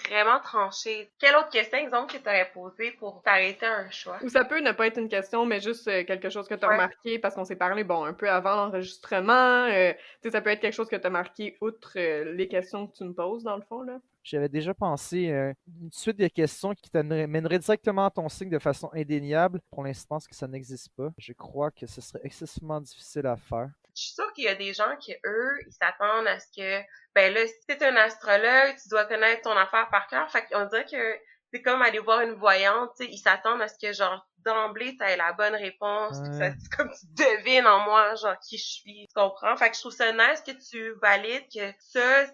[SPEAKER 2] vraiment trancher? Quelle autre question, exemple, que tu aurais posée pour t'arrêter un choix?
[SPEAKER 1] Ou ça peut ne pas être une question, mais juste quelque chose que tu as
[SPEAKER 2] Ouais.
[SPEAKER 1] remarqué parce qu'on s'est parlé, bon, un peu avant l'enregistrement. Tu sais, ça peut être quelque chose que tu as marqué outre les questions que tu me poses, dans le fond, là.
[SPEAKER 3] J'avais déjà pensé une suite de questions qui t'amènerait directement à ton signe de façon indéniable. Pour l'instant, je pense que ça n'existe pas. Je crois que ce serait excessivement difficile à faire.
[SPEAKER 2] Je suis sûre qu'il y a des gens qui, eux, ils s'attendent à ce que, ben là, si t'es un astrologue, tu dois connaître ton affaire par cœur. Fait qu'on dirait que c'est comme aller voir une voyante, tu sais, ils s'attendent à ce que, genre, d'emblée, t'aies la bonne réponse, puis que
[SPEAKER 3] Ouais.
[SPEAKER 2] c'est comme tu devines en moi, genre, qui je suis. Tu comprends? Fait que je trouve ça nice que tu valides que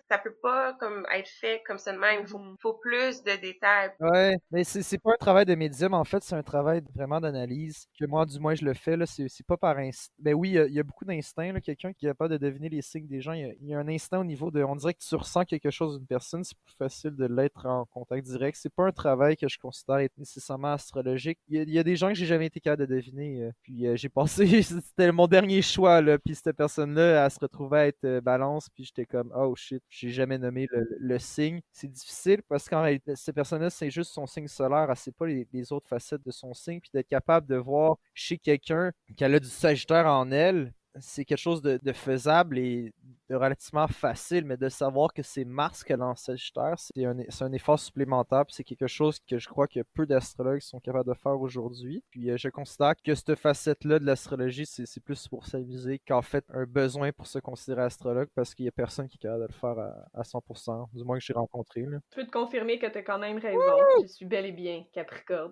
[SPEAKER 2] ça peut pas, comme, être fait comme ça de même. Faut plus de détails.
[SPEAKER 3] Ouais, mais c'est pas un travail de médium, en fait, c'est un travail vraiment d'analyse, que moi, du moins, je le fais, là, c'est pas par instinct. Ben oui, il y a beaucoup d'instinct, là, quelqu'un qui est capable de deviner les signes des gens, il y a un instinct au niveau de, on dirait que tu ressens quelque chose d'une personne, c'est plus facile de l'être en contact direct. C'est pas un travail que je considère être nécessairement astrologique. Il y a des gens que j'ai jamais été capable de deviner, puis j'ai passé, c'était mon dernier choix, là, puis cette personne-là, elle se retrouvait à être balance, puis j'étais comme, oh shit, j'ai jamais nommé le signe. C'est difficile parce qu'en réalité, cette personne-là, c'est juste son signe solaire, elle sait pas les autres facettes de son signe, puis d'être capable de voir chez quelqu'un qu'elle a du Sagittaire en elle, c'est quelque chose de faisable et de relativement facile, mais de savoir que c'est Mars qu'elle a en Sagittaire, c'est un effort supplémentaire, puis c'est quelque chose que je crois que peu d'astrologues sont capables de faire aujourd'hui. Puis je considère que cette facette-là de l'astrologie, c'est plus pour s'amuser qu'en fait un besoin pour se considérer astrologue, parce qu'il y a personne qui est capable de le faire à 100%, du moins que j'ai rencontré, là.
[SPEAKER 1] Je peux te confirmer que tu as quand même raison. Je suis bel et bien Capricorne.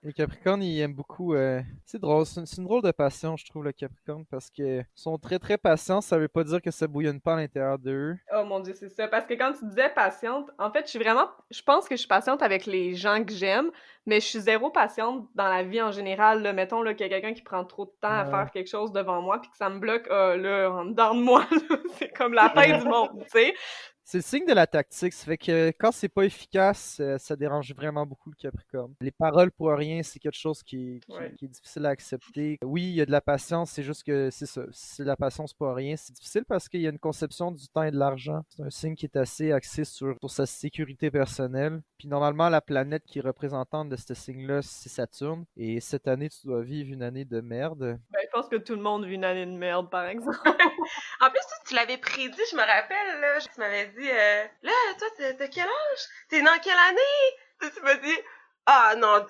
[SPEAKER 3] Les Capricornes, ils aiment beaucoup. C'est drôle, c'est une drôle de passion, je trouve, le Capricorne, parce que sont très très patients. Ça veut pas dire que ça bouillonne pas à l'intérieur d'eux.
[SPEAKER 1] Oh mon Dieu, c'est ça. Parce que quand tu disais patiente, en fait, je pense que je suis patiente avec les gens que j'aime, mais je suis zéro patiente dans la vie en général. Là. Mettons là, qu'il y a quelqu'un qui prend trop de temps à
[SPEAKER 3] Ouais.
[SPEAKER 1] faire quelque chose devant moi, puis que ça me bloque là, en dedans de moi. Là. C'est comme la fin du monde, tu sais.
[SPEAKER 3] C'est le signe de la tactique. Ça fait que quand c'est pas efficace, ça dérange vraiment beaucoup le Capricorne. Les paroles pour rien, c'est quelque chose
[SPEAKER 1] Ouais.
[SPEAKER 3] qui est difficile à accepter. Oui, il y a de la patience, c'est juste que c'est ça. Si c'est de la patience pour rien, c'est difficile parce qu'il y a une conception du temps et de l'argent. C'est un signe qui est assez axé sur sa sécurité personnelle. Puis normalement, la planète qui est représentante de ce signe-là, c'est Saturne. Et cette année, tu dois vivre une année de merde.
[SPEAKER 1] Ben, je pense que tout le monde vit une année de merde, par exemple.
[SPEAKER 2] En plus, tu l'avais prédit, je me rappelle, là. Tu m'avais dit, là, toi, t'as quel âge? T'es dans quelle année? Tu m'as dit, ah non,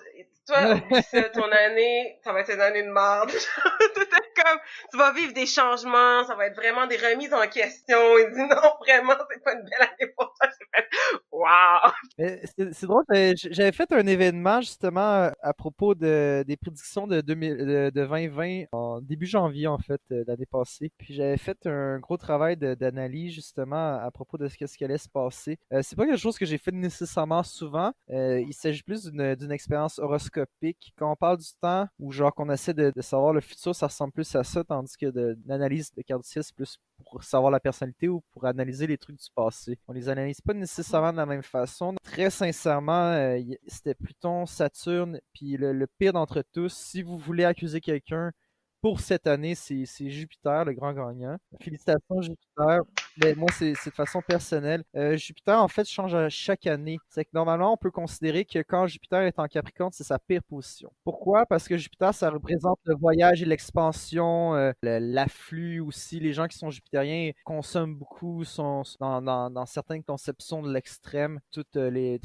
[SPEAKER 2] toi, oublie ça, ton année, ça va être une année de merde. T'étais comme, tu vas vivre des changements, ça va être vraiment des remises en question. Il dit, non, vraiment, c'est pas une belle année pour toi. J'ai fait, waouh!
[SPEAKER 3] Mais c'est drôle, j'avais fait un événement justement à propos des prédictions de 2020 en début janvier en fait l'année passée. Puis j'avais fait un gros travail d'analyse justement à propos de ce qui allait se passer. C'est pas quelque chose que j'ai fait nécessairement souvent. Il s'agit plus d'une expérience horoscopique. Quand on parle du temps ou genre qu'on essaie de savoir le futur, ça ressemble plus à ça, tandis que l'analyse de carte du ciel, c'est plus pour savoir la personnalité ou pour analyser les trucs du passé. On les analyse pas nécessairement de la même façon. Très sincèrement, c'était Pluton, Saturne, puis le pire d'entre tous, si vous voulez accuser quelqu'un pour cette année, c'est Jupiter, le grand gagnant. Félicitations, Jupiter. Mais moi, c'est de façon personnelle. Jupiter, en fait, change à chaque année. C'est que normalement, on peut considérer que quand Jupiter est en Capricorne, c'est sa pire position. Pourquoi? Parce que Jupiter, ça représente le voyage et l'expansion, l'afflux aussi. Les gens qui sont jupitériens consomment beaucoup, sont dans certaines conceptions de l'extrême.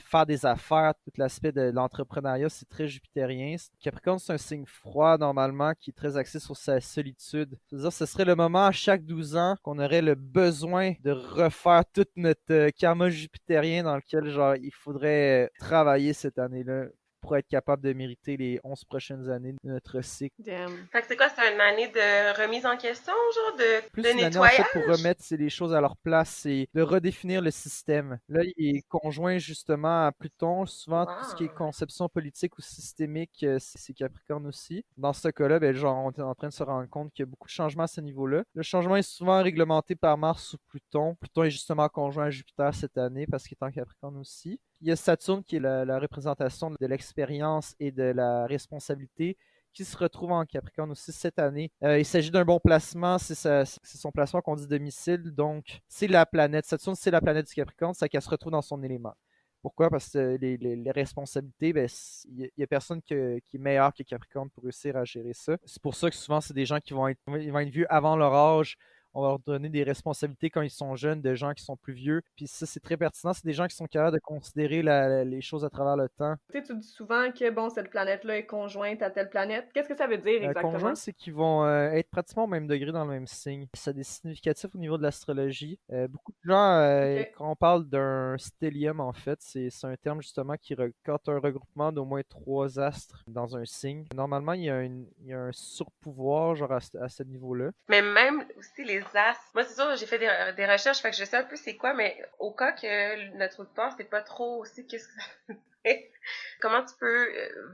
[SPEAKER 3] Faire des affaires, tout l'aspect de l'entrepreneuriat, c'est très jupitérien. Capricorne, c'est un signe froid, normalement, qui est très axé sur sa solitude. C'est-à-dire, ce serait le moment à chaque 12 ans qu'on aurait le besoin de refaire tout notre karma jupitérien dans lequel, genre, il faudrait travailler cette année-là pour être capable de mériter les 11 prochaines années de notre cycle.
[SPEAKER 1] Damn.
[SPEAKER 2] Fait que c'est quoi, c'est une année de remise en question, genre,
[SPEAKER 3] Plus
[SPEAKER 2] de
[SPEAKER 3] une année, en fait,
[SPEAKER 2] nettoyage?
[SPEAKER 3] pour remettre les choses à leur place, c'est de redéfinir le système. Là, il est conjoint justement à Pluton. Souvent, tout ce qui est
[SPEAKER 2] Wow.
[SPEAKER 3] conception politique ou systémique, c'est Capricorne aussi. Dans ce cas-là, ben, genre, on est en train de se rendre compte qu'il y a beaucoup de changements à ce niveau-là. Le changement est souvent réglementé par Mars ou Pluton. Pluton est justement conjoint à Jupiter cette année parce qu'il est en Capricorne aussi. Il y a Saturne qui est la représentation de l'expérience et de la responsabilité qui se retrouve en Capricorne aussi cette année. Il s'agit d'un bon placement, c'est son placement qu'on dit domicile, donc c'est la planète. Saturne, c'est la planète du Capricorne, c'est qu'elle se retrouve dans son élément. Pourquoi? Parce que les responsabilités, ben, il y a personne qui est meilleur que Capricorne pour réussir à gérer ça. C'est pour ça que souvent, c'est des gens qui vont être vus avant leur âge, on va leur donner des responsabilités quand ils sont jeunes, de gens qui sont plus vieux. Puis ça, c'est très pertinent. C'est des gens qui sont capables de considérer les choses à travers le temps.
[SPEAKER 1] Tu sais, tu dis souvent que, bon, cette planète-là est conjointe à telle planète. Qu'est-ce que ça veut dire
[SPEAKER 3] Conjoint,
[SPEAKER 1] exactement?
[SPEAKER 3] c'est qu'ils vont être pratiquement au même degré dans le même signe. Ça a des significatifs au niveau de l'astrologie. Beaucoup de gens,
[SPEAKER 1] OK.
[SPEAKER 3] quand on parle d'un stellium, en fait, c'est un terme justement quand tu as un regroupement d'au moins 3 astres dans un signe. Normalement, il y a un surpouvoir genre à ce niveau-là.
[SPEAKER 2] Mais même aussi les astres. Moi, c'est sûr, j'ai fait des recherches, fait que je sais un peu c'est quoi, mais au cas que notre auditoire c'est pas trop aussi qu'est-ce que ça veut dire, comment tu peux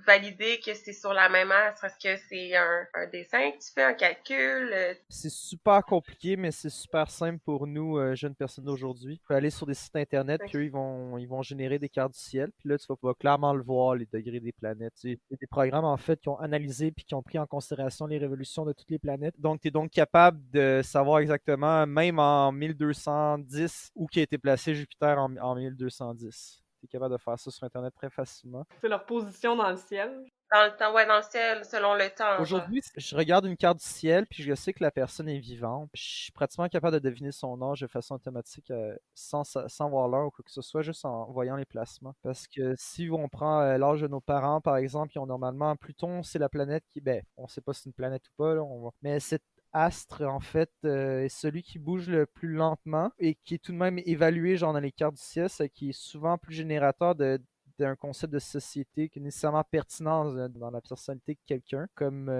[SPEAKER 2] valider que c'est sur la même astre? Est-ce que c'est un dessin que tu fais, un calcul?
[SPEAKER 3] C'est super compliqué, mais c'est super simple pour nous, jeunes personnes d'aujourd'hui. Tu peux aller sur des sites internet, puis eux,
[SPEAKER 2] Ok.
[SPEAKER 3] ils vont générer des cartes du ciel. Puis là, tu vas pouvoir clairement le voir, les degrés des planètes. Il y a des programmes, en fait, qui ont analysé puis qui ont pris en considération les révolutions de toutes les planètes. Donc, tu es donc capable de savoir exactement, même en 1210, où qui a été placé Jupiter en 1210. Tu es capable de faire ça sur Internet très facilement.
[SPEAKER 1] C'est leur position dans le ciel.
[SPEAKER 2] Dans le temps, ouais, dans le ciel, selon le temps, genre.
[SPEAKER 3] Aujourd'hui, je regarde une carte du ciel, puis je sais que la personne est vivante. Je suis pratiquement capable de deviner son âge de façon automatique sans voir l'heure ou quoi que ce soit, juste en voyant les placements. Parce que si on prend l'âge de nos parents, par exemple, ils ont normalement Pluton, c'est la planète qui, ben, on sait pas si c'est une planète ou pas, là, mais cet astre, en fait, est celui qui bouge le plus lentement et qui est tout de même évalué, genre dans les cartes du ciel, c'est qui est souvent plus générateur d'un concept de société qui est nécessairement pertinent dans la personnalité de quelqu'un. Comme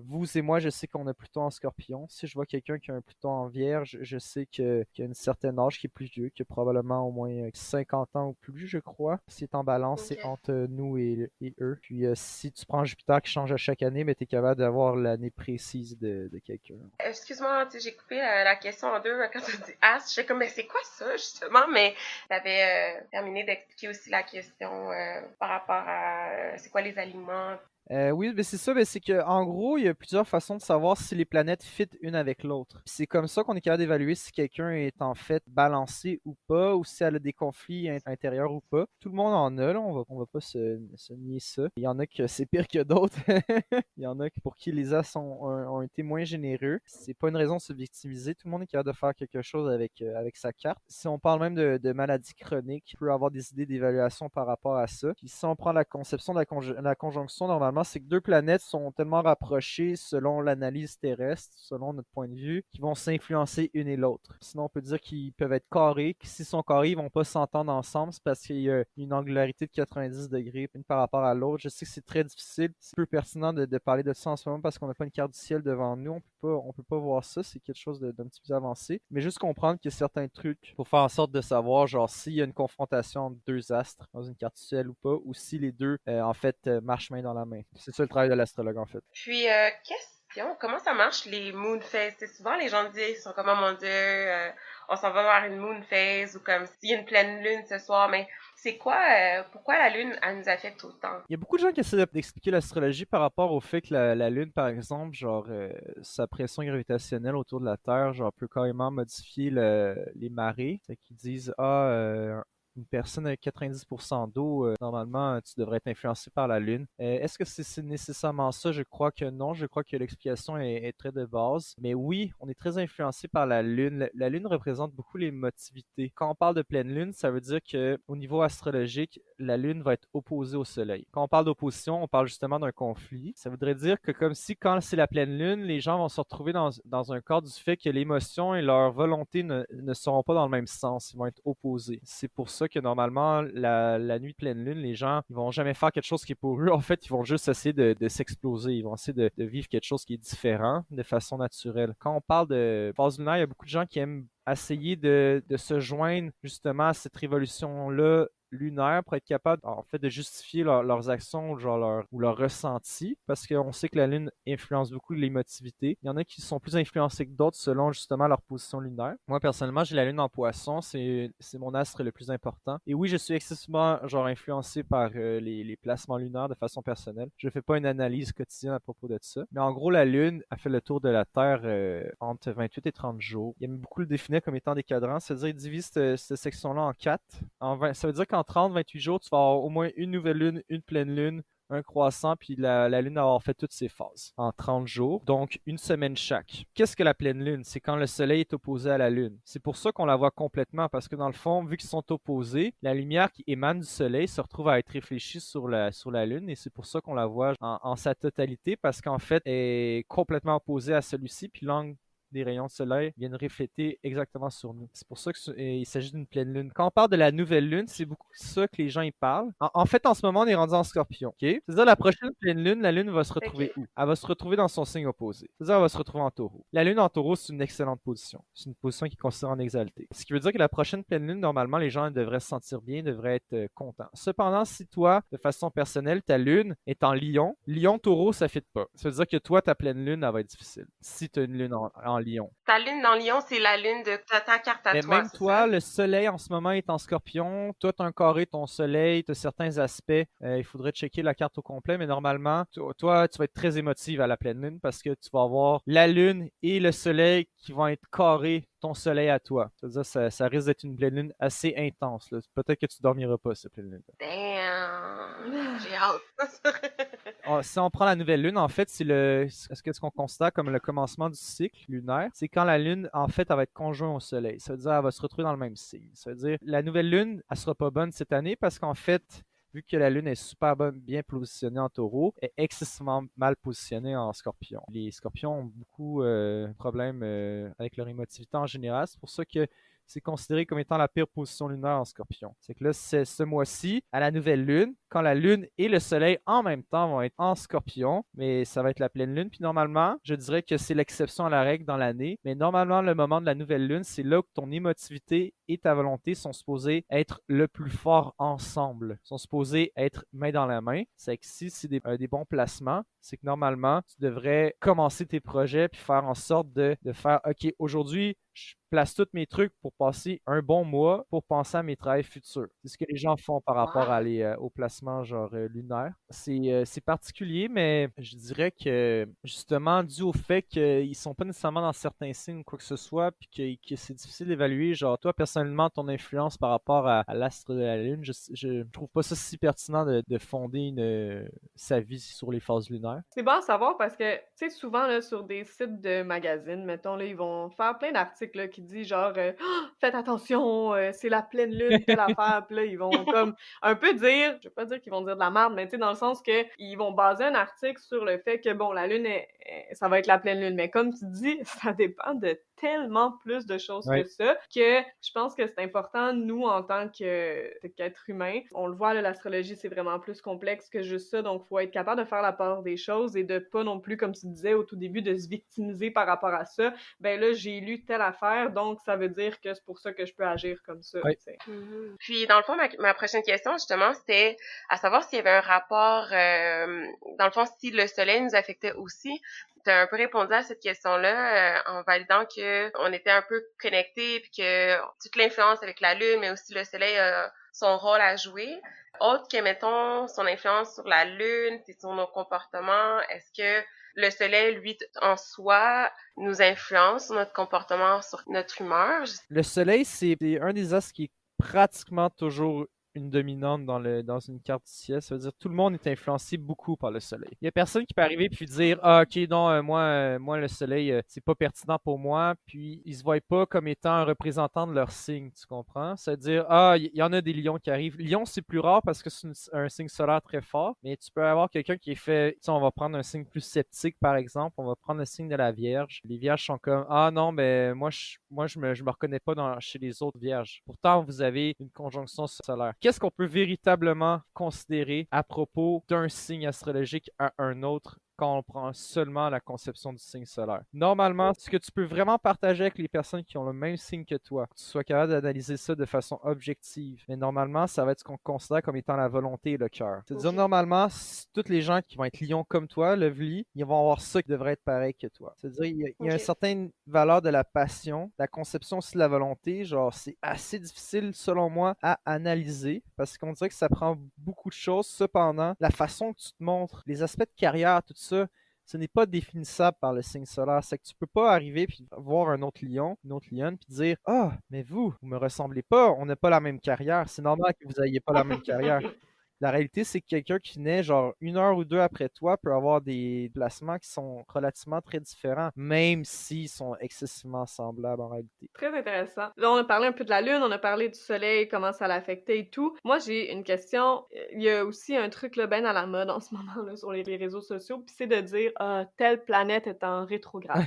[SPEAKER 3] vous et moi, je sais qu'on a Pluton en Scorpion. Si je vois quelqu'un qui a un Pluton en Vierge, je sais qu'il a une certaine âge qui est plus vieux, qui a probablement au moins 50 ans ou plus, je crois. Si c'est en balance, c'est
[SPEAKER 2] Ok.
[SPEAKER 3] entre nous et eux. Puis si tu prends Jupiter qui change à chaque année, mais tu es capable d'avoir l'année précise de quelqu'un.
[SPEAKER 2] Excuse-moi, tu sais, j'ai coupé la question en deux quand tu dis astre. J'étais comme, mais c'est quoi ça, justement? Mais t'avais terminé d'expliquer aussi la question par rapport à c'est quoi les aliments.
[SPEAKER 3] Oui, mais c'est ça, mais c'est que en gros, il y a plusieurs façons de savoir si les planètes fit une avec l'autre. Puis c'est comme ça qu'on est capable d'évaluer si quelqu'un est en fait balancé ou pas, ou si elle a des conflits intérieurs ou pas. Tout le monde en a, là, on va pas se nier ça. Il y en a que c'est pire que d'autres. Il y en a pour qui les as ont été moins généreux. C'est pas une raison de se victimiser. Tout le monde est capable de faire quelque chose avec sa carte. Si on parle même de maladies chroniques, on peut avoir des idées d'évaluation par rapport à ça. Puis si on prend la conception de la conjonction, normalement, c'est que deux planètes sont tellement rapprochées selon l'analyse terrestre, selon notre point de vue, qu'ils vont s'influencer une et l'autre. Sinon, on peut dire qu'ils peuvent être carrés, que s'ils sont carrés, ils vont pas s'entendre ensemble, c'est parce qu'il y a une angularité de 90 degrés une par rapport à l'autre. Je sais que c'est très difficile, c'est peu pertinent de parler de ça en ce moment parce qu'on n'a pas une carte du ciel devant nous, on peut pas voir ça, c'est quelque chose d'un petit peu avancé, mais juste comprendre qu'il y a certains trucs pour faire en sorte de savoir, genre, s'il y a une confrontation entre deux astres dans une carte du ciel ou pas, ou si les deux, en fait, marchent main dans la main. C'est ça le travail de l'astrologue, en fait.
[SPEAKER 2] Puis, question, comment ça marche les moon phases? C'est souvent les gens disent, ils sont comme, oh mon Dieu, on s'en va vers une moon phase, ou comme s'il y a une pleine lune ce soir, mais c'est quoi, pourquoi la lune, elle nous affecte autant?
[SPEAKER 3] Il y a beaucoup de gens qui essaient d'expliquer l'astrologie par rapport au fait que la Lune, par exemple, genre, sa pression gravitationnelle autour de la Terre, genre, peut carrément modifier les marées. Fait qu'ils disent, une personne avec 90% d'eau, normalement, tu devrais être influencé par la Lune. Est-ce que c'est nécessairement ça? Je crois que non. Je crois que l'explication est très de base. Mais oui, on est très influencé par la Lune. La Lune représente beaucoup l'émotivité. Quand on parle de pleine Lune, ça veut dire que au niveau astrologique, la Lune va être opposée au Soleil. Quand on parle d'opposition, on parle justement d'un conflit. Ça voudrait dire que comme si quand c'est la pleine Lune, les gens vont se retrouver dans un cadre du fait que l'émotion et leur volonté ne seront pas dans le même sens. Ils vont être opposés. C'est pour ça que normalement, la nuit de pleine lune, les gens, ils vont jamais faire quelque chose qui est pour eux. En fait, ils vont juste essayer de s'exploser. Ils vont essayer de vivre quelque chose qui est différent de façon naturelle. Quand on parle de phase lunaire, il y a beaucoup de gens qui aiment essayer de se joindre justement à cette révolution-là lunaire pour être capable en fait de justifier leurs actions ou leur ressenti parce qu'on sait que la lune influence beaucoup l'émotivité. Il y en a qui sont plus influencés que d'autres selon justement leur position lunaire. Moi personnellement j'ai la lune en poisson, c'est mon astre le plus important et oui je suis excessivement genre influencé par les placements lunaires de façon personnelle. Je fais pas une analyse quotidienne à propos de ça, mais en gros la lune a fait le tour de la Terre entre 28 et 30 jours. Il aime beaucoup le définir comme étant des cadrans, c'est-à-dire il divise cette section-là en 4. Ça veut dire qu'en 30-28 jours, tu vas avoir au moins une nouvelle lune, une pleine lune un croissant, puis la Lune va avoir fait toutes ses phases en 30 jours, donc une semaine chaque. Qu'est-ce que la pleine Lune? C'est quand le Soleil est opposé à la Lune. C'est pour ça qu'on la voit complètement, parce que dans le fond, vu qu'ils sont opposés, la lumière qui émane du Soleil se retrouve à être réfléchie sur la Lune, et c'est pour ça qu'on la voit en sa totalité, parce qu'en fait, elle est complètement opposée à celui-ci, puis l'angle des rayons de soleil viennent refléter exactement sur nous. C'est pour ça qu'il s'agit d'une pleine lune. Quand on parle de la nouvelle lune, c'est beaucoup ça que les gens y parlent. En fait, en ce moment, on est rendu en scorpion. Ok? C'est-à-dire, la prochaine pleine lune, la lune va se retrouver où? Elle va se retrouver dans son signe opposé. C'est-à-dire, elle va se retrouver en taureau. La lune en taureau, c'est une excellente position. C'est une position qui est considérée en exalté. Ce qui veut dire que la prochaine pleine lune, normalement, les gens devraient se sentir bien, devraient être contents. Cependant, si toi, de façon personnelle, ta lune est en lion, lion-taureau, ça ne fit pas. Ça veut dire que toi, ta pleine lune, elle va être difficile. Si tu as une lune en lion.
[SPEAKER 2] Ta lune dans Lion, c'est la lune de ta carte à
[SPEAKER 3] Mais
[SPEAKER 2] toi,
[SPEAKER 3] même
[SPEAKER 2] c'est
[SPEAKER 3] toi,
[SPEAKER 2] ça?
[SPEAKER 3] le soleil en ce moment est en scorpion. Toi, tu as un carré ton soleil, tu as certains aspects. Il faudrait checker la carte au complet, mais normalement, toi, tu vas être très émotive à la pleine lune parce que tu vas avoir la lune et le soleil qui vont être carrés ton soleil à toi. C'est-à-dire, ça risque d'être une pleine lune assez intense, là. Peut-être que tu dormiras pas, cette pleine lune.
[SPEAKER 2] Damn! J'ai hâte.
[SPEAKER 3] Si on prend la nouvelle lune, en fait, ce qu'on considère comme le commencement du cycle lunaire, c'est quand la lune, en fait, elle va être conjointe au soleil. Ça veut dire qu'elle va se retrouver dans le même signe. Ça veut dire la nouvelle lune, elle sera pas bonne cette année parce qu'en fait, vu que la lune est super bien positionnée en taureau, elle est excessivement mal positionnée en scorpion. Les scorpions ont beaucoup de problèmes avec leur émotivité en général. C'est pour ça que c'est considéré comme étant la pire position lunaire en scorpion. C'est que là, c'est ce mois-ci, à la nouvelle lune, quand la lune et le soleil en même temps vont être en scorpion, mais ça va être la pleine lune. Puis normalement, je dirais que c'est l'exception à la règle dans l'année, mais normalement, le moment de la nouvelle lune, c'est là que ton émotivité et ta volonté sont supposés être le plus fort ensemble, sont supposés être main dans la main. C'est que si c'est des bons placements, c'est que normalement, tu devrais commencer tes projets puis faire en sorte de faire, OK, aujourd'hui, je place tous mes trucs pour passer un bon mois pour penser à mes travails futurs. C'est ce que les gens font par rapport au placement genre lunaire. C'est particulier, mais je dirais que justement, dû au fait qu'ils sont pas nécessairement dans certains signes ou quoi que ce soit, puis que c'est difficile d'évaluer, genre toi personnellement, ton influence par rapport à l'astre de la Lune, je trouve pas ça si pertinent de fonder sa vie sur les phases lunaires.
[SPEAKER 1] C'est bon à savoir parce que, tu sais, souvent, là, sur des sites de magazines, mettons, là, ils vont faire plein d'articles là, qui disent genre Ah, faites attention, c'est la pleine lune, telle affaire. Puis là, ils vont comme un peu dire, je vais pas dire qu'ils vont dire de la merde, mais tu sais, dans le sens que ils vont baser un article sur le fait que, bon, la lune, ça va être la pleine lune. Mais comme tu dis, ça dépend de tellement plus de choses
[SPEAKER 3] Ouais.
[SPEAKER 1] que ça, que je pense que c'est important, nous, en tant qu'être humain. On le voit, là, l'astrologie, c'est vraiment plus complexe que juste ça, donc il faut être capable de faire la part des choses et de pas non plus, comme tu disais au tout début, de se victimiser par rapport à ça. Ben là, j'ai lu telle affaire, donc ça veut dire que c'est pour ça que je peux agir comme ça.
[SPEAKER 3] Oui.
[SPEAKER 2] Puis, dans le fond, ma prochaine question, justement, c'était à savoir s'il y avait un rapport, dans le fond, si le soleil nous affectait aussi. Tu as un peu répondu à cette question-là en validant que on était un peu connectés puis que toute l'influence avec la lune, mais aussi le soleil a son rôle à jouer. Autre que, mettons, son influence sur la lune, puis sur nos comportements, est-ce que le soleil, lui, en soi, nous influence sur notre comportement, sur notre humeur?
[SPEAKER 3] Le soleil, c'est un des astres qui est pratiquement toujours une dominante dans une carte du ciel. Ça veut dire que tout le monde est influencé beaucoup par le soleil. Il y a personne qui peut arriver puis dire Ah, ok, non, moi, le soleil, c'est pas pertinent pour moi. Puis ils se voient pas comme étant un représentant de leur signe, tu comprends? C'est-à-dire, il y en a des lions qui arrivent. Lion, c'est plus rare parce que c'est un signe solaire très fort, mais tu peux avoir quelqu'un qui est fait, tu sais, on va prendre un signe plus sceptique, par exemple. On va prendre le signe de la Vierge. Les Vierges sont comme Ah non, ben moi, je me reconnais pas chez les autres Vierges. Pourtant, vous avez une conjonction solaire. Qu'est-ce qu'on peut véritablement considérer à propos d'un signe astrologique à un autre quand on prend seulement la conception du signe solaire? Normalement, ce que tu peux vraiment partager avec les personnes qui ont le même signe que toi, que tu sois capable d'analyser ça de façon objective. Mais normalement, ça va être ce qu'on considère comme étant la volonté et le cœur. C'est-à-dire, normalement, tous les gens qui vont être lions comme toi, Lovely, ils vont avoir ça qui devrait être pareil que toi. C'est-à-dire, il y a une certaine valeur de la passion, la conception aussi de la volonté. Genre, c'est assez difficile, selon moi, à analyser parce qu'on dirait que ça prend beaucoup de choses. Cependant, la façon que tu te montres, les aspects de carrière, tout ça, ce n'est pas définissable par le signe solaire. C'est que tu peux pas arriver puis voir un autre lion, une autre lionne, puis dire Ah, mais vous me ressemblez pas, on n'a pas la même carrière. C'est normal que vous n'ayez pas la même carrière. La réalité, c'est que quelqu'un qui naît genre 1 heure ou 2 après toi peut avoir des placements qui sont relativement très différents, même s'ils sont excessivement semblables en réalité.
[SPEAKER 1] Très intéressant. Là, on a parlé un peu de la Lune, on a parlé du Soleil, comment ça l'affectait et tout. Moi, j'ai une question. Il y a aussi un truc là, ben à la mode en ce moment là, sur les réseaux sociaux, puis c'est de dire telle planète est en rétrograde.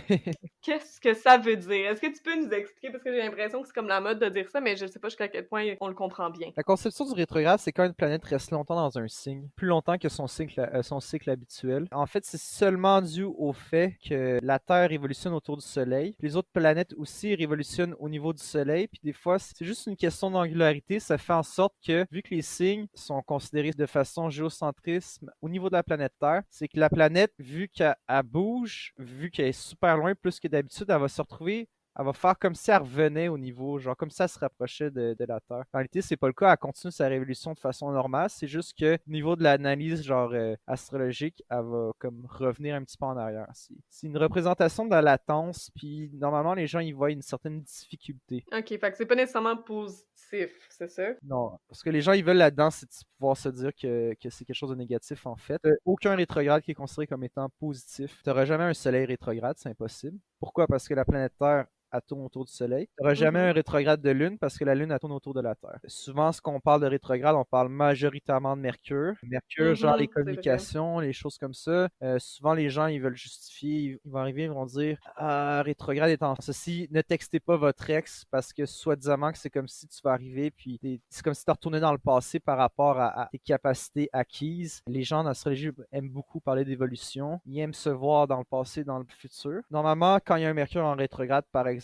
[SPEAKER 1] Qu'est-ce que ça veut dire? Est-ce que tu peux nous expliquer? Parce que j'ai l'impression que c'est comme la mode de dire ça, mais je sais pas jusqu'à quel point on le comprend bien.
[SPEAKER 3] La conception du rétrograde, c'est quand une planète reste longtemps dans un signe, plus longtemps que son cycle habituel. En fait, c'est seulement dû au fait que la Terre révolutionne autour du Soleil. Les autres planètes aussi révolutionnent au niveau du Soleil. Puis des fois, c'est juste une question d'angularité. Ça fait en sorte que, vu que les signes sont considérés de façon géocentrisme au niveau de la planète Terre, c'est que la planète, vu qu'elle bouge, vu qu'elle est super loin plus que d'habitude, elle va se retrouver, elle va faire comme si elle revenait au niveau, genre comme si elle se rapprochait de la Terre. En réalité, c'est pas le cas, elle continue sa révolution de façon normale, c'est juste que au niveau de l'analyse genre astrologique, elle va comme revenir un petit peu en arrière. C'est une représentation de la latence, puis normalement les gens y voient une certaine difficulté.
[SPEAKER 1] Ok, fait que c'est pas nécessairement positif, c'est ça?
[SPEAKER 3] Non, parce que les gens ils veulent là-dedans, c'est de pouvoir se dire que c'est quelque chose de négatif en fait. Aucun rétrograde qui est considéré comme étant positif. Tu n'auras jamais un soleil rétrograde, c'est impossible. Pourquoi? Parce que la planète Terre elle tourne autour du Soleil. Il n'y aura jamais un rétrograde de Lune parce que la Lune elle tourne autour de la Terre. Souvent, ce qu'on parle de rétrograde, on parle majoritairement de Mercure. Mercure, genre les
[SPEAKER 1] C'est vrai.
[SPEAKER 3] communications, les choses comme ça. Souvent, les gens, ils veulent justifier, ils vont arriver, ils vont dire ah, rétrograde étant ceci, ne textez pas votre ex parce que soi-disant que c'est comme si tu vas arriver, puis c'est comme si tu retournais dans le passé par rapport à tes capacités acquises. Les gens en astrologie aiment beaucoup parler d'évolution. Ils aiment se voir dans le passé, dans le futur. Normalement, quand il y a un Mercure en rétrograde, par exemple,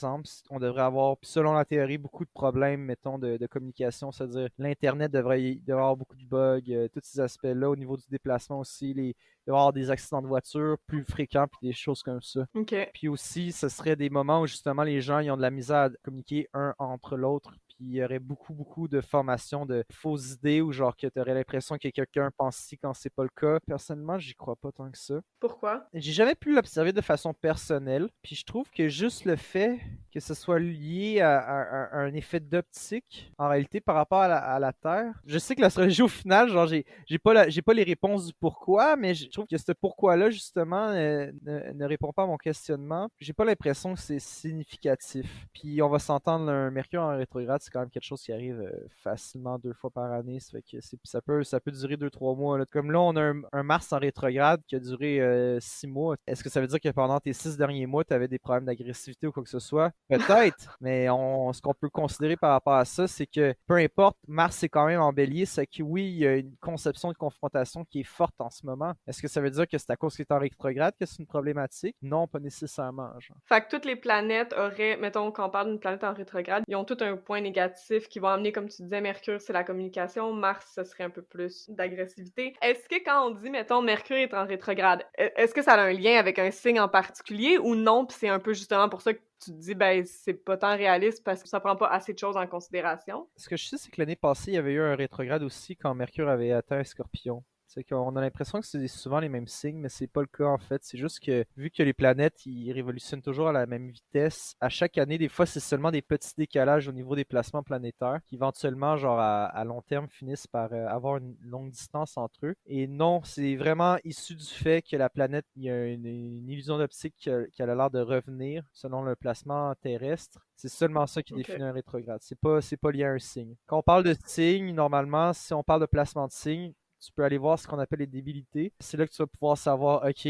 [SPEAKER 3] on devrait avoir, selon la théorie, beaucoup de problèmes, mettons, de communication, c'est-à-dire l'Internet devrait avoir beaucoup de bugs, tous ces aspects-là, au niveau du déplacement aussi, il devrait y avoir des accidents de voiture plus fréquents, puis des choses comme ça.
[SPEAKER 1] Ok.
[SPEAKER 3] Puis aussi, ce serait des moments où justement les gens ils ont de la misère à communiquer un entre l'autre, puis il y aurait beaucoup de formations de fausses idées ou genre que tu aurais l'impression que quelqu'un pense ci quand c'est pas le cas. Personnellement, j'y crois pas tant que ça.
[SPEAKER 1] Pourquoi?
[SPEAKER 3] J'ai jamais pu l'observer de façon personnelle, puis je trouve que juste le fait que ce soit lié à un effet d'optique, en réalité, par rapport à la Terre, je sais que l'astrologie, au final, genre, j'ai pas les réponses du pourquoi, mais je trouve que ce pourquoi-là, justement, ne répond pas à mon questionnement. J'ai pas l'impression que c'est significatif. Puis on va s'entendre, un Mercure en rétrograde, c'est quand même quelque chose qui arrive facilement 2 fois par année, ça fait que ça peut durer 2, 3 mois, là. Comme là, on a un Mars en rétrograde qui a duré 6 mois. Est-ce que ça veut dire que pendant tes 6 derniers mois, tu avais des problèmes d'agressivité ou quoi que ce soit? Peut-être, mais ce qu'on peut considérer par rapport à ça, c'est que peu importe, Mars est quand même en bélier, c'est que oui, il y a une conception de confrontation qui est forte en ce moment. Est-ce que ça veut dire que c'est à cause qu'il est en rétrograde que c'est une problématique? Non, pas nécessairement, genre.
[SPEAKER 1] Fait que toutes les planètes auraient, mettons, quand on parle d'une planète en rétrograde, ils ont tout un point négatif qui va amener, comme tu disais, Mercure, c'est la communication, Mars, ce serait un peu plus d'agressivité. Est-ce que quand on dit, mettons, Mercure est en rétrograde, est-ce que ça a un lien avec un signe en particulier ou non, puis c'est un peu justement pour ça que tu te dis, ben, c'est pas tant réaliste parce que ça prend pas assez de choses en considération?
[SPEAKER 3] Ce que je sais, c'est que l'année passée, il y avait eu un rétrograde aussi quand Mercure avait atteint Scorpion. C'est qu'on a l'impression que c'est souvent les mêmes signes, mais c'est pas le cas en fait. C'est juste que vu que les planètes ils révolutionnent toujours à la même vitesse, à chaque année, des fois c'est seulement des petits décalages au niveau des placements planétaires qui éventuellement, genre à long terme, finissent par avoir une longue distance entre eux. Et non, c'est vraiment issu du fait que la planète, il y a une illusion d'optique qu'elle a l'air de revenir selon le placement terrestre. C'est seulement ça qui définit un rétrograde. C'est pas lié à un signe. Quand on parle de signe, normalement, si on parle de placement de signe, tu peux aller voir ce qu'on appelle les débilités. C'est là que tu vas pouvoir savoir, ok,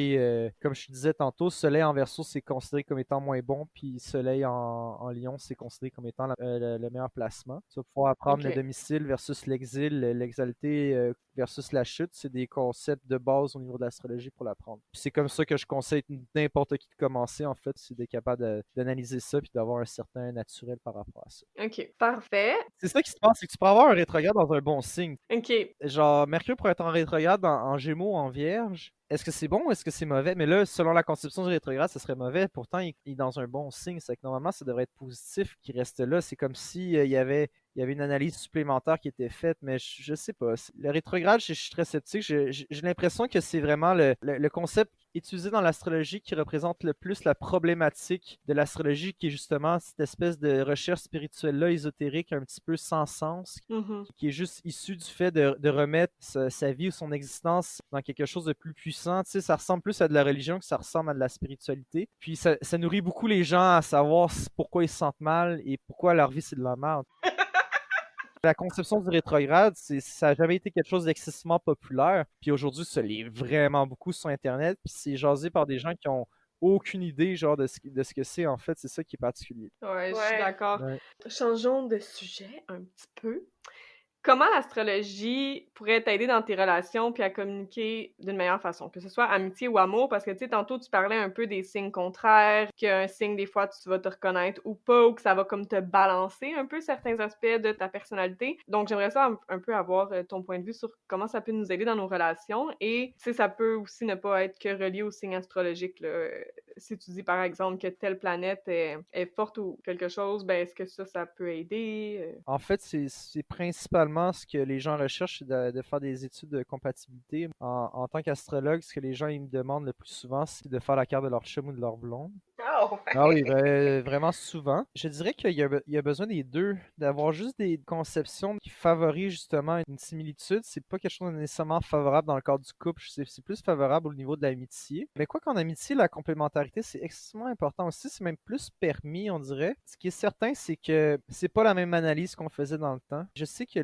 [SPEAKER 3] comme je te disais tantôt, Soleil en Verseau, c'est considéré comme étant moins bon, puis Soleil en Lion, c'est considéré comme étant le meilleur placement. Tu vas pouvoir apprendre le domicile versus l'exil, l'exalté versus la chute. C'est des concepts de base au niveau de l'astrologie pour l'apprendre. Puis c'est comme ça que je conseille n'importe qui de commencer, en fait, c'est d'être capable d'analyser ça puis d'avoir un certain naturel par rapport à ça.
[SPEAKER 1] Ok, parfait.
[SPEAKER 3] C'est ça qui se passe, c'est que tu peux avoir un rétrograde dans un bon signe.
[SPEAKER 1] Ok.
[SPEAKER 3] Genre, Mercure pourrait être en rétrograde en Gémeaux ou en Vierge. Est-ce que c'est bon ou est-ce que c'est mauvais? Mais là, selon la conception du rétrograde, ce serait mauvais. Pourtant, il est dans un bon signe. C'est que normalement, ça devrait être positif qu'il reste là. C'est comme si il y avait une analyse supplémentaire qui était faite, mais je sais pas. Le rétrograde, je suis très sceptique. J'ai l'impression que c'est vraiment le concept utilisé dans l'astrologie qui représente le plus la problématique de l'astrologie, qui est justement cette espèce de recherche spirituelle-là, ésotérique, un petit peu sans sens,
[SPEAKER 1] Mhm.
[SPEAKER 3] qui est juste issue du fait de remettre sa vie ou son existence dans quelque chose de plus puissant. Tu sais, ça ressemble plus à de la religion que ça ressemble à de la spiritualité. Puis ça nourrit beaucoup les gens à savoir pourquoi ils se sentent mal et pourquoi leur vie c'est de la merde. La conception du rétrograde, ça n'a jamais été quelque chose d'excessivement populaire. Puis aujourd'hui, ça l'est vraiment beaucoup sur Internet. Puis c'est jasé par des gens qui ont aucune idée genre de ce que c'est en fait. C'est ça qui est particulier.
[SPEAKER 1] Ouais, je suis
[SPEAKER 2] Ouais.
[SPEAKER 1] d'accord.
[SPEAKER 3] Ouais.
[SPEAKER 1] Changeons de sujet un petit peu. Comment l'astrologie pourrait t'aider dans tes relations puis à communiquer d'une meilleure façon, que ce soit amitié ou amour? Parce que, tu sais, tantôt, tu parlais un peu des signes contraires, qu'un signe, des fois, tu vas te reconnaître ou pas, ou que ça va comme te balancer un peu certains aspects de ta personnalité. Donc, j'aimerais ça un peu avoir ton point de vue sur comment ça peut nous aider dans nos relations. Et, tu sais, ça peut aussi ne pas être que relié au signe astrologique, là. Si tu dis, par exemple, que telle planète est forte ou quelque chose, ben, est-ce que ça peut aider?
[SPEAKER 3] En fait, c'est principalement ce que les gens recherchent, c'est de faire des études de compatibilité. En tant qu'astrologue, ce que les gens ils me demandent le plus souvent, c'est de faire la carte de leur chum ou de leur blonde.
[SPEAKER 2] Oh!
[SPEAKER 3] Ah oui, vraiment souvent. Je dirais il y a besoin des deux, d'avoir juste des conceptions qui favorisent justement une similitude. C'est pas quelque chose de nécessairement favorable dans le cadre du couple, c'est plus favorable au niveau de l'amitié. Mais quoi qu'en amitié, la complémentarité, c'est extrêmement important aussi, c'est même plus permis, on dirait. Ce qui est certain, c'est que c'est pas la même analyse qu'on faisait dans le temps. Je sais que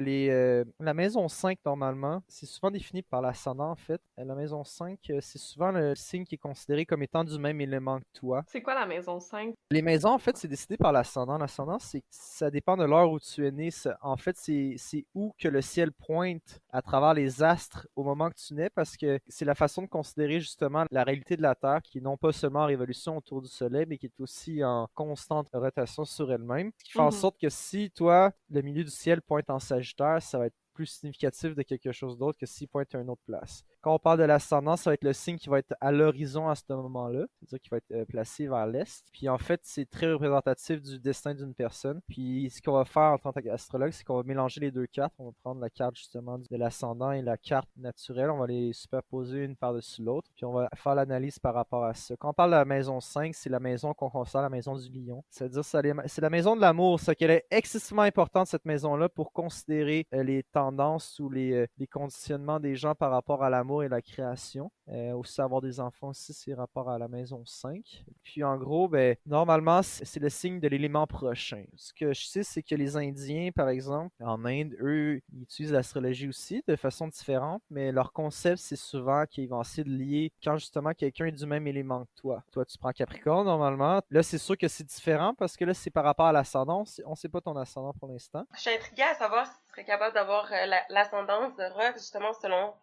[SPEAKER 3] la maison 5, normalement, c'est souvent défini par l'ascendant, en fait. La maison 5, c'est souvent le signe qui est considéré comme étant du même élément que toi.
[SPEAKER 1] C'est quoi la maison 5?
[SPEAKER 3] Les maisons, en fait, c'est décidé par l'ascendant. L'ascendant, ça dépend de l'heure où tu es né. En fait, c'est où que le ciel pointe à travers les astres au moment que tu nais, parce que c'est la façon de considérer justement la réalité de la Terre, qui est non pas seulement en révolution autour du Soleil, mais qui est aussi en constante rotation sur elle-même. Ce qui fait en
[SPEAKER 1] Mhm.
[SPEAKER 3] sorte que si toi, le milieu du ciel pointe en Sagittaire, ça va être plus significatif de quelque chose d'autre que s'il pointe à une autre place. Quand on parle de l'ascendant, ça va être le signe qui va être à l'horizon à ce moment-là, c'est-à-dire qu'il va être placé vers l'est. Puis en fait, c'est très représentatif du destin d'une personne. Puis ce qu'on va faire en tant qu'astrologue, c'est qu'on va mélanger les deux cartes. On va prendre la carte justement de l'ascendant et la carte naturelle. On va les superposer une par-dessus l'autre. Puis on va faire l'analyse par rapport à ça. Quand on parle de la maison 5, c'est la maison qu'on considère la maison du lion. C'est-à-dire c'est la maison de l'amour. C'est qu'elle est excessivement importante, cette maison-là, pour considérer les tendances ou les conditionnements des gens par rapport à l'amour et la création. Aussi avoir des enfants aussi, c'est rapport à la maison 5. Puis en gros, ben, normalement, c'est le signe de l'élément prochain. Ce que je sais, c'est que les Indiens, par exemple, en Inde, eux, ils utilisent l'astrologie aussi de façon différente, mais leur concept, c'est souvent qu'ils vont essayer de lier quand justement quelqu'un est du même élément que toi. Toi, tu prends Capricorne normalement. Là, c'est sûr que c'est différent parce que là, c'est par rapport à l'ascendant. On sait pas ton ascendant pour l'instant.
[SPEAKER 2] Je suis intriguée à savoir si tu serais capable d'avoir l'ascendance de Rox, justement, selon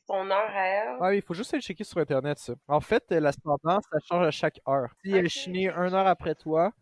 [SPEAKER 2] son heure à elle.
[SPEAKER 3] Ah oui, il faut juste aller checker sur Internet, ça. En fait, l'ascendant, ça change à chaque heure. Si je suis né 1 heure après toi,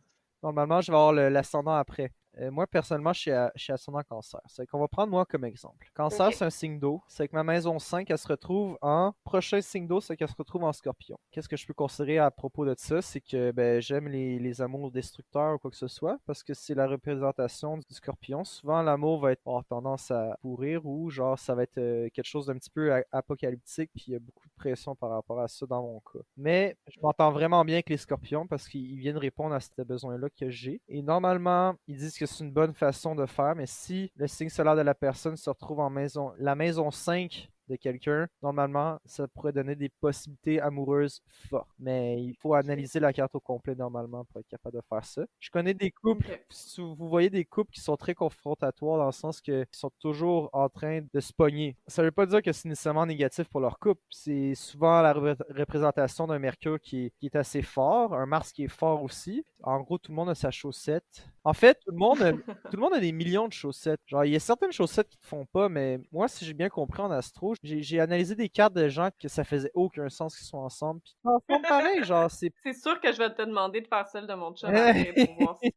[SPEAKER 3] normalement, je vais avoir l'ascendant après. Moi, personnellement, je suis ascendant cancer. C'est qu'on va prendre moi comme exemple. Cancer,
[SPEAKER 2] Ok.
[SPEAKER 3] c'est un signe d'eau. C'est que ma maison 5, elle se retrouve en... Prochain signe d'eau, c'est qu'elle se retrouve en scorpion. Qu'est-ce que je peux considérer à propos de ça? C'est que ben, j'aime les amours destructeurs ou quoi que ce soit, parce que c'est la représentation du scorpion. Souvent, l'amour va avoir tendance à pourrir ou genre, ça va être quelque chose d'un petit peu apocalyptique, puis il y a beaucoup de pression par rapport à ça dans mon cas. Mais je m'entends vraiment bien avec les scorpions parce qu'ils viennent répondre à ce besoin-là que j'ai. Et normalement, ils disent que c'est une bonne façon de faire, mais si le signe solaire de la personne se retrouve en la maison 5 de quelqu'un, normalement, ça pourrait donner des possibilités amoureuses fortes. Mais il faut analyser la carte au complet normalement pour être capable de faire ça. Je connais des couples,
[SPEAKER 1] Ok.
[SPEAKER 3] si vous voyez des couples qui sont très confrontatoires dans le sens qu'ils sont toujours en train de se pogner. Ça veut pas dire que c'est nécessairement négatif pour leur couple. C'est souvent la représentation d'un Mercure qui est assez fort, un Mars qui est fort aussi. En gros, tout le monde a sa chaussette. En fait, tout le monde a des millions de chaussettes. Genre, il y a certaines chaussettes qui te font pas, mais moi, si j'ai bien compris en astro, j'ai analysé des cartes de gens que ça faisait aucun sens qu'ils soient ensemble. Puis ils sont pareil, genre, c'est...
[SPEAKER 1] C'est sûr que je vais te demander de faire celle de mon chum après pour voir si...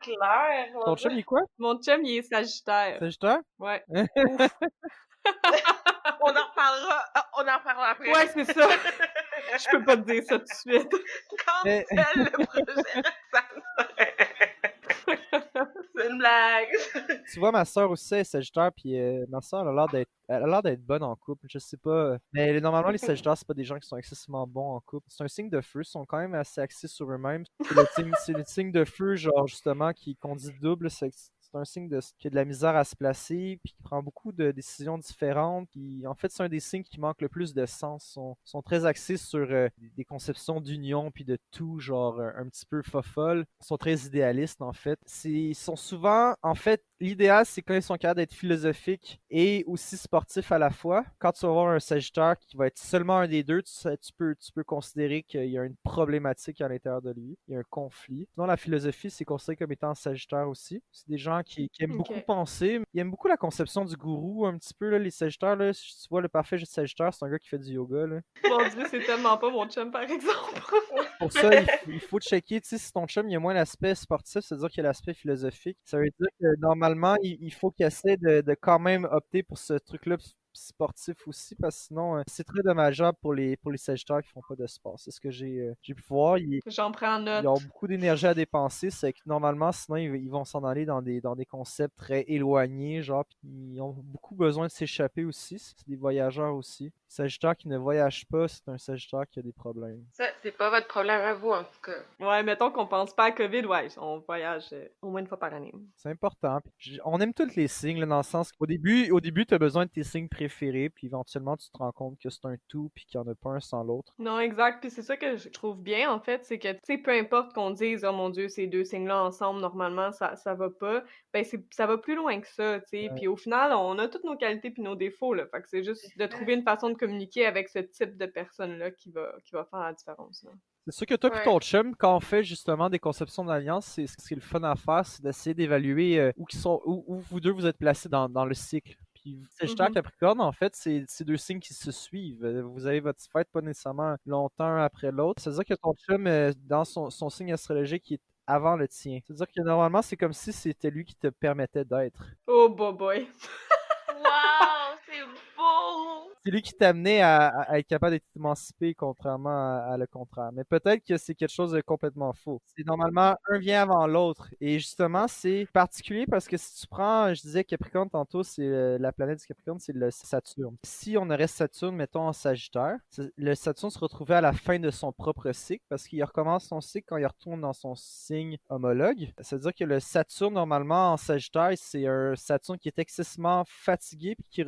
[SPEAKER 2] Claire,
[SPEAKER 3] Ton chum, il est quoi?
[SPEAKER 1] Mon chum, il est Sagittaire.
[SPEAKER 3] Sagittaire?
[SPEAKER 1] Ouais.
[SPEAKER 2] Ouf. On en reparlera après.
[SPEAKER 1] Ouais, c'est ça. Je peux pas te dire ça tout de suite.
[SPEAKER 2] Cancel le projet. C'est une blague.
[SPEAKER 3] Tu vois, ma soeur aussi est Sagittaire, puis ma soeur elle a l'air d'être bonne en couple. Je sais pas. Mais normalement, les Sagittaires, c'est pas des gens qui sont excessivement bons en couple. C'est un signe de feu, ils sont quand même assez axés sur eux-mêmes. C'est le signe de feu, genre justement, qu'on dit double, c'est un signe qui a de la misère à se placer, puis qui prend beaucoup de décisions différentes. Puis, en fait, c'est un des signes qui manque le plus de sens. Sont très axés sur des conceptions d'union, puis de tout, genre un petit peu fofolle. Ils sont très idéalistes, en fait. Ils sont souvent, en fait, l'idéal, c'est quand ils sont capables d'être philosophiques et aussi sportifs à la fois. Quand tu vas voir un Sagittaire qui va être seulement un des deux, tu peux considérer qu'il y a une problématique à l'intérieur de lui. Il y a un conflit. Sinon, la philosophie, c'est considéré comme étant un Sagittaire aussi. C'est des gens qui aiment beaucoup
[SPEAKER 1] Ok.
[SPEAKER 3] penser. Ils aiment beaucoup la conception du gourou, un petit peu, là, les Sagittaires. Là, si tu vois, le parfait Sagittaire, c'est un gars qui fait du yoga. Là.
[SPEAKER 1] Mon Dieu, c'est tellement pas mon chum, par exemple.
[SPEAKER 3] Pour ça, il faut checker, tu sais, si ton chum, il y a moins l'aspect sportif, c'est-à-dire qu'il y a l'aspect philosophique. Ça veut dire que normalement, il faut qu'il essaie de quand même opter pour ce truc-là sportif aussi, parce que sinon, c'est très dommageable pour les Sagittaires qui font pas de sport. C'est ce que j'ai pu voir.
[SPEAKER 1] J'en prends
[SPEAKER 3] Ils ont
[SPEAKER 1] note.
[SPEAKER 3] beaucoup d'énergie à dépenser, c'est que normalement, sinon, ils vont s'en aller dans des concepts très éloignés, genre, puis ils ont beaucoup besoin de s'échapper aussi. C'est des voyageurs aussi. Sagittaire qui ne voyage pas, c'est un Sagittaire qui a des problèmes.
[SPEAKER 2] Ça, c'est pas votre problème à vous, en tout cas.
[SPEAKER 1] Ouais, mettons qu'on pense pas à COVID, ouais, on voyage au moins une fois par année.
[SPEAKER 3] C'est important. Puis on aime tous les signes, là, dans le sens qu'au début, tu as besoin de tes signes préférés, puis éventuellement, tu te rends compte que c'est un tout, puis qu'il n'y en a pas un sans l'autre.
[SPEAKER 1] Non, exact. Puis c'est ça que je trouve bien, en fait, c'est que, tu sais, peu importe qu'on dise, oh mon Dieu, ces deux signes-là ensemble, normalement, ça va pas, ben, ça va plus loin que ça, tu sais. Puis au final, on a toutes nos qualités puis nos défauts, là. Fait que c'est juste de trouver une façon de communiquer avec ce type de personne-là qui va faire la différence, là.
[SPEAKER 3] C'est sûr que toi et
[SPEAKER 2] Ouais.
[SPEAKER 3] ton chum, quand on fait justement des conceptions d'alliance, c'est ce qui est le fun à faire, c'est d'essayer d'évaluer où vous deux vous êtes placés dans le cycle. Puis Sagittaire
[SPEAKER 1] Mhm.
[SPEAKER 3] Capricorne, en fait, c'est deux signes qui se suivent. Vous avez votre fête pas nécessairement longtemps un après l'autre. C'est-à-dire que ton chum, dans son signe astrologique, il est avant le tien. C'est-à-dire que normalement, c'est comme si c'était lui qui te permettait d'être.
[SPEAKER 1] Oh, boy.
[SPEAKER 2] Wow, c'est beau!
[SPEAKER 3] C'est lui qui t'amenait à être capable d'être émancipé, contrairement à le contraire. Mais peut-être que c'est quelque chose de complètement faux. C'est normalement un vient avant l'autre. Et justement, c'est particulier parce que si tu prends, je disais Capricorne tantôt, c'est la planète du Capricorne, c'est le Saturne. Si on aurait Saturne, mettons en Sagittaire, le Saturne se retrouvait à la fin de son propre cycle parce qu'il recommence son cycle quand il retourne dans son signe homologue. C'est-à-dire que le Saturne, normalement, en Sagittaire, c'est un Saturne qui est excessivement fatigué puis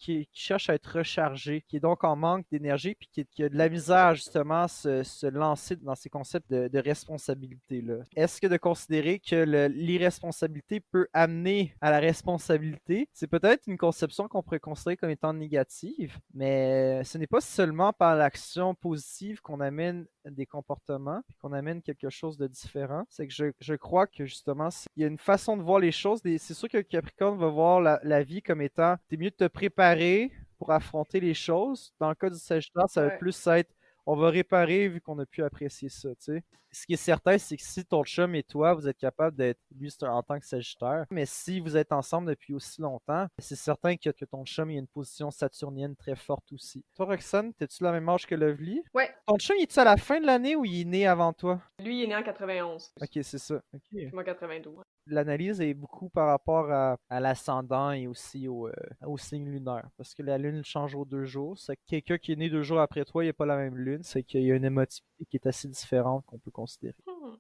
[SPEAKER 3] qui cherche à être rechargé, qui est donc en manque d'énergie puis qui a de la misère justement à se lancer dans ces concepts de responsabilité-là. Est-ce que de considérer que l'irresponsabilité peut amener à la responsabilité, c'est peut-être une conception qu'on pourrait considérer comme étant négative, mais ce n'est pas seulement par l'action positive qu'on amène des comportements, puis qu'on amène quelque chose de différent. C'est que je crois que justement, il y a une façon de voir les choses. C'est sûr que Capricorne va voir la vie comme étant, t'es mieux de te préparer pour affronter les choses. Dans le cas du Sagittaire, ça va
[SPEAKER 1] Ouais.
[SPEAKER 3] plus être, on va réparer vu qu'on a pu apprécier ça, tu sais. Ce qui est certain, c'est que si ton chum et toi, vous êtes capable d'être, lui, c'est en tant que Sagittaire, mais si vous êtes ensemble depuis aussi longtemps, c'est certain que ton chum il a une position saturnienne très forte aussi. Toi, Roxane, t'es-tu la même âge que Lovely?
[SPEAKER 1] Ouais.
[SPEAKER 3] Ton chum, il est-tu à la fin de l'année ou il est né avant toi?
[SPEAKER 1] Lui, il est né en 91.
[SPEAKER 3] Ok, c'est ça. Ok.
[SPEAKER 1] Puis moi, 92.
[SPEAKER 3] L'analyse est beaucoup par rapport à l'ascendant et aussi au signe lunaire. Parce que la lune change aux 2 jours. C'est que quelqu'un qui est né 2 jours après toi, il n'a pas la même lune. C'est qu'il y a une émotivité qui est assez différente qu'on peut considérer.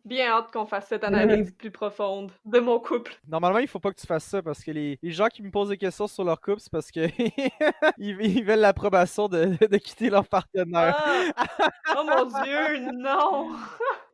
[SPEAKER 1] Bien hâte qu'on fasse cette analyse plus profonde de mon couple.
[SPEAKER 3] Normalement, il faut pas que tu fasses ça parce que les gens qui me posent des questions sur leur couple, c'est parce que ils veulent l'approbation de quitter leur partenaire.
[SPEAKER 1] Ah! Oh mon Dieu, non!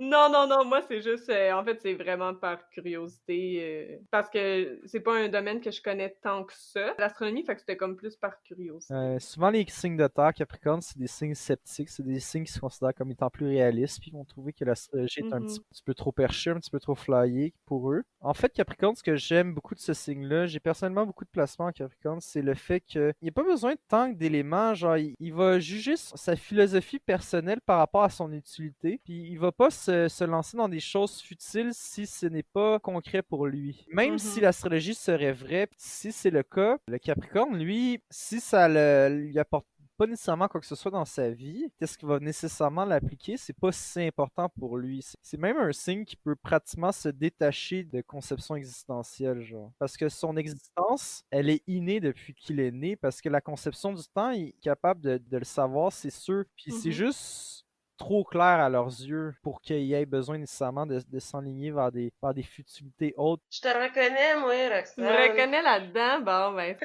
[SPEAKER 1] Non, non, non, moi c'est juste, en fait c'est vraiment par curiosité, parce que c'est pas un domaine que je connais tant que ça, l'astronomie, fait que c'était comme plus par curiosité.
[SPEAKER 3] Souvent, les signes de terre, Capricorne, c'est des signes sceptiques, c'est des signes qui se considèrent comme étant plus réalistes, puis ils vont trouver que l'astrologie est un petit peu trop perché, un petit peu trop flyé pour eux. En fait, Capricorne, ce que j'aime beaucoup de ce signe-là, j'ai personnellement beaucoup de placements en Capricorne, c'est le fait qu'il n'y a pas besoin de tant d'éléments, genre, il va juger sa philosophie personnelle par rapport à son utilité, puis il va pas se lancer dans des choses futiles si ce n'est pas concret pour lui. Même si l'astrologie serait vraie, si c'est le cas, le Capricorne, lui, si ça lui apporte pas nécessairement quoi que ce soit dans sa vie, qu'est-ce qu'il va nécessairement l'appliquer, c'est pas si important pour lui. C'est même un signe qui peut pratiquement se détacher de conceptions existentielles, genre. Parce que son existence, elle est innée depuis qu'il est né, parce que la conception du temps, il est capable de le savoir, c'est sûr. Puis c'est juste trop clair à leurs yeux pour qu'ils aient besoin nécessairement de s'enligner vers des futilités autres.
[SPEAKER 2] Je te reconnais, moi,
[SPEAKER 1] Tu me
[SPEAKER 2] Roxane.
[SPEAKER 1] reconnais là-dedans? Bon, ben,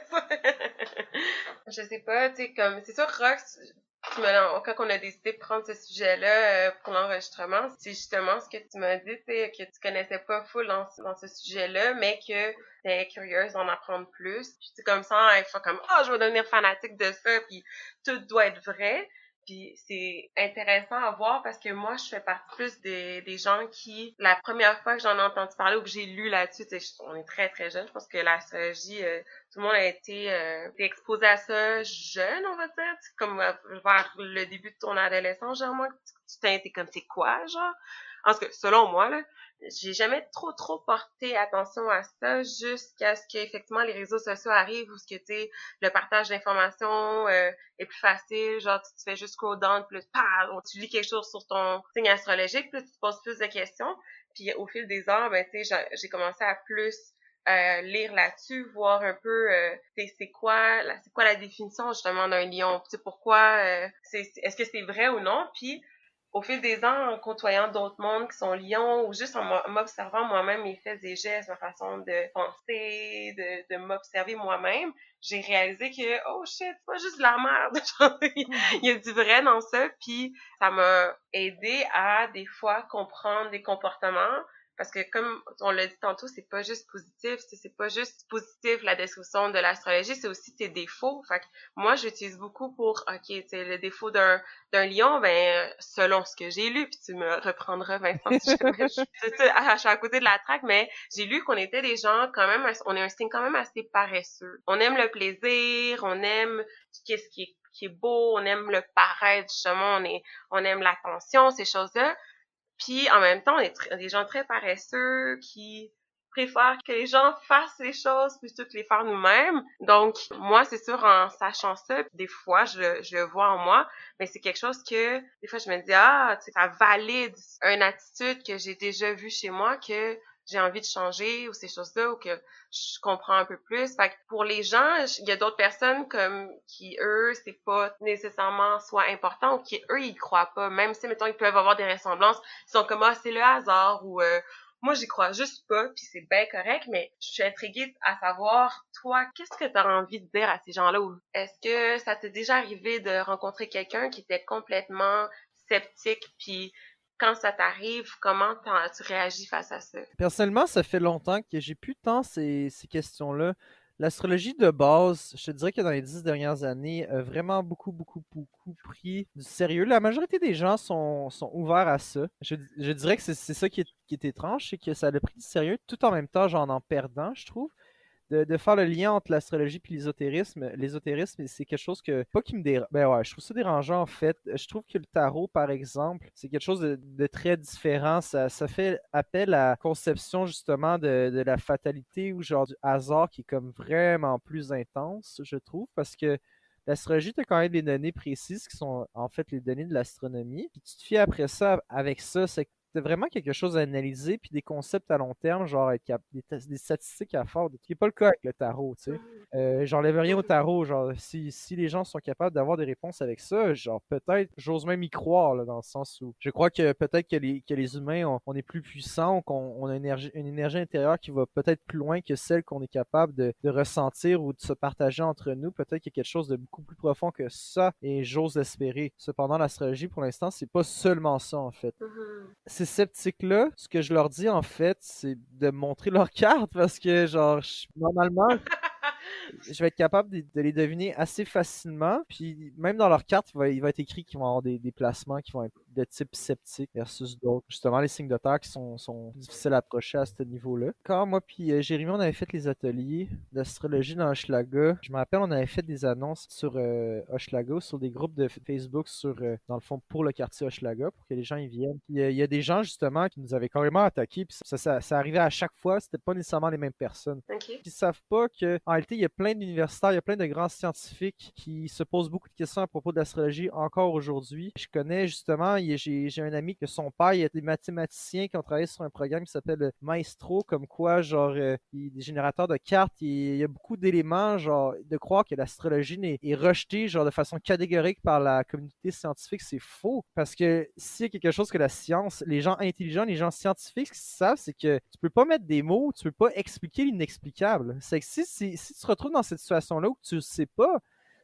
[SPEAKER 2] Je sais pas, tu sais, comme, c'est sûr, Rox, quand on a décidé de prendre ce sujet-là pour l'enregistrement, c'est justement ce que tu m'as dit, tu sais, que tu connaissais pas full dans ce sujet-là, mais que t'es curieuse d'en apprendre plus. Puis c'est comme ça, il faut comme, je vais devenir fanatique de ça, puis tout doit être vrai. Puis c'est intéressant à voir parce que moi, je fais partie plus des gens qui, la première fois que j'en ai entendu parler ou que j'ai lu là-dessus, on est très très jeune, je pense que l'astrologie, tout le monde a été exposé à ça jeune, on va dire, comme vers le début de ton adolescence, genre moi, tu t'es été comme c'est quoi, genre? En tout cas, selon moi, là, j'ai jamais trop porté attention à ça jusqu'à ce qu'effectivement les réseaux sociaux arrivent ou ce que tu sais, le partage d'informations est plus facile, genre tu fais juste scroll down, plus tu lis quelque chose sur ton signe astrologique, plus tu te poses plus de questions, puis au fil des heures, ben tu sais, j'ai commencé à plus lire là-dessus, voir un peu c'est quoi la définition justement d'un lion, tu sais pourquoi est-ce que c'est vrai ou non, puis au fil des ans, en côtoyant d'autres mondes qui sont lions ou juste en m'observant moi-même mes faits et gestes, ma façon de penser, de m'observer moi-même, j'ai réalisé que, oh shit, c'est pas juste de la merde. Il y a du vrai dans ça, puis ça m'a aidé à, des fois, comprendre des comportements. Parce que comme on l'a dit tantôt, c'est pas juste positif, c'est pas juste positif la description de l'astrologie, c'est aussi tes défauts. Fait que moi, j'utilise beaucoup pour, ok, c'est le défaut d'un lion, ben selon ce que j'ai lu, puis tu me reprendras, Vincent, si jamais je suis à côté de la traque, mais j'ai lu qu'on était des gens quand même, on est un signe quand même assez paresseux. On aime le plaisir, on aime qu'est-ce qui est beau, on aime le paraître, justement, on aime l'attention, ces choses-là. Puis en même temps, on est des gens très paresseux qui préfèrent que les gens fassent les choses plutôt que les faire nous-mêmes. Donc, moi, c'est sûr, en sachant ça, des fois, je le vois en moi, mais c'est quelque chose que, des fois, je me dis, tu sais, ça valide une attitude que j'ai déjà vue chez moi, que j'ai envie de changer, ou ces choses-là, ou que je comprends un peu plus. Fait que pour les gens, il y a d'autres personnes comme qui, eux, c'est pas nécessairement soit important, ou qui, eux, ils croient pas. Même si, mettons, ils peuvent avoir des ressemblances, ils sont comme, c'est le hasard, ou moi, j'y crois juste pas, puis c'est bien correct, mais je suis intriguée à savoir, toi, qu'est-ce que tu as envie de dire à ces gens-là? Ou est-ce que ça t'est déjà arrivé de rencontrer quelqu'un qui était complètement sceptique, puis quand ça t'arrive, comment tu réagis face à ça?
[SPEAKER 3] Personnellement, ça fait longtemps que j'ai plus tant ces questions-là. L'astrologie de base, je te dirais que dans les 10 dernières années, a vraiment beaucoup pris du sérieux. La majorité des gens sont ouverts à ça. Je dirais que c'est ça qui est étrange, c'est que ça a pris du sérieux tout en même temps, genre en perdant, je trouve. De faire le lien entre l'astrologie et l'ésotérisme. L'ésotérisme, c'est quelque chose que, pas qui me dérange. Ben ouais, je trouve ça dérangeant en fait. Je trouve que le tarot, par exemple, c'est quelque chose de très différent. Ça fait appel à la conception justement de la fatalité ou genre du hasard qui est comme vraiment plus intense, je trouve, parce que l'astrologie, tu as quand même des données précises qui sont en fait les données de l'astronomie. Puis tu te fies après ça, avec ça, c'est vraiment quelque chose à analyser, puis des concepts à long terme, genre des statistiques à faire, ce qui n'est pas le cas avec le tarot, tu sais. J'enlève rien au tarot, genre, si les gens sont capables d'avoir des réponses avec ça, genre, peut-être, j'ose même y croire, là, dans le sens où je crois que peut-être que les humains, on est plus puissants, qu'on a une énergie intérieure qui va peut-être plus loin que celle qu'on est capable de ressentir ou de se partager entre nous. Peut-être qu'il y a quelque chose de beaucoup plus profond que ça, et j'ose l'espérer. Cependant, l'astrologie, pour l'instant, c'est pas seulement ça, en fait. Ces sceptiques-là, ce que je leur dis en fait, c'est de montrer leurs cartes parce que, genre, normalement, je vais être capable de les deviner assez facilement. Puis même dans leurs cartes, il va être écrit qu'ils vont avoir des placements qui vont être de type sceptique versus d'autres. Justement, les signes de terre qui sont difficiles à approcher à ce niveau-là. Quand moi puis Jérémy, on avait fait les ateliers d'astrologie dans Hochelaga, je me rappelle, on avait fait des annonces sur Hochelaga, sur des groupes de Facebook dans le fond, pour le quartier Hochelaga, pour que les gens y viennent. Puis, il y a des gens, justement, qui nous avaient carrément attaqués, puis ça arrivait à chaque fois, c'était pas nécessairement les mêmes personnes.
[SPEAKER 2] OK.
[SPEAKER 3] Ils savent pas que, en réalité, il y a plein d'universitaires, il y a plein de grands scientifiques qui se posent beaucoup de questions à propos de l'astrologie encore aujourd'hui. Je connais justement, j'ai un ami que son père, il y a des mathématiciens qui ont travaillé sur un programme qui s'appelle Maestro, comme quoi, genre, il y a des générateurs de cartes, il y a beaucoup d'éléments, genre, de croire que l'astrologie est rejetée, genre, de façon catégorique par la communauté scientifique, c'est faux. Parce que s'il y a quelque chose que la science, les gens intelligents, les gens scientifiques, ce qu'ils savent, c'est que tu peux pas mettre des mots, tu peux pas expliquer l'inexplicable. C'est que si tu te retrouves dans cette situation-là où tu ne sais pas,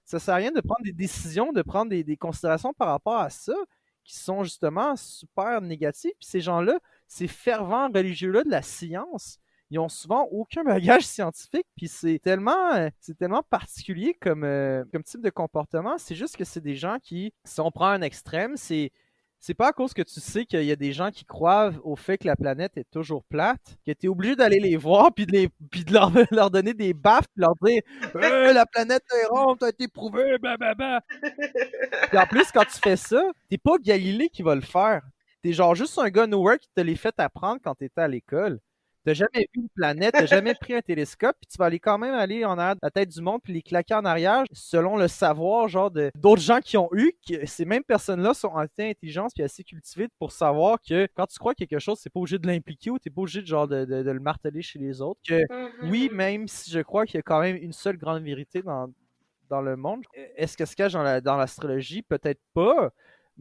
[SPEAKER 3] ça sert à rien de prendre des décisions, de prendre des considérations par rapport à ça, qui sont justement super négatives. Puis ces gens-là, ces fervents religieux-là de la science, ils ont souvent aucun bagage scientifique, puis c'est tellement particulier comme type de comportement. C'est juste que c'est des gens qui, si on prend un extrême, c'est pas à cause que tu sais qu'il y a des gens qui croient au fait que la planète est toujours plate, que tu es obligé d'aller les voir puis de leur donner des baffes, puis leur dire la planète est ronde, ça a été prouvé, blablabla. Puis en plus, quand tu fais ça, t'es pas Galilée qui va le faire. T'es genre juste un gars nowhere qui te les fait apprendre quand t'étais à l'école. T'as jamais vu une planète, t'as jamais pris un télescope, puis tu vas aller quand même aller en arrière de la tête du monde, puis les claquer en arrière, selon le savoir, genre, d'autres gens qui ont eu, que ces mêmes personnes-là sont assez intelligentes puis assez cultivées pour savoir que quand tu crois quelque chose, c'est pas obligé de l'impliquer ou t'es pas obligé de, genre, de le marteler chez les autres. Que oui, même si je crois qu'il y a quand même une seule grande vérité dans le monde. Est-ce qu'elle se cache dans l'astrologie? Peut-être pas.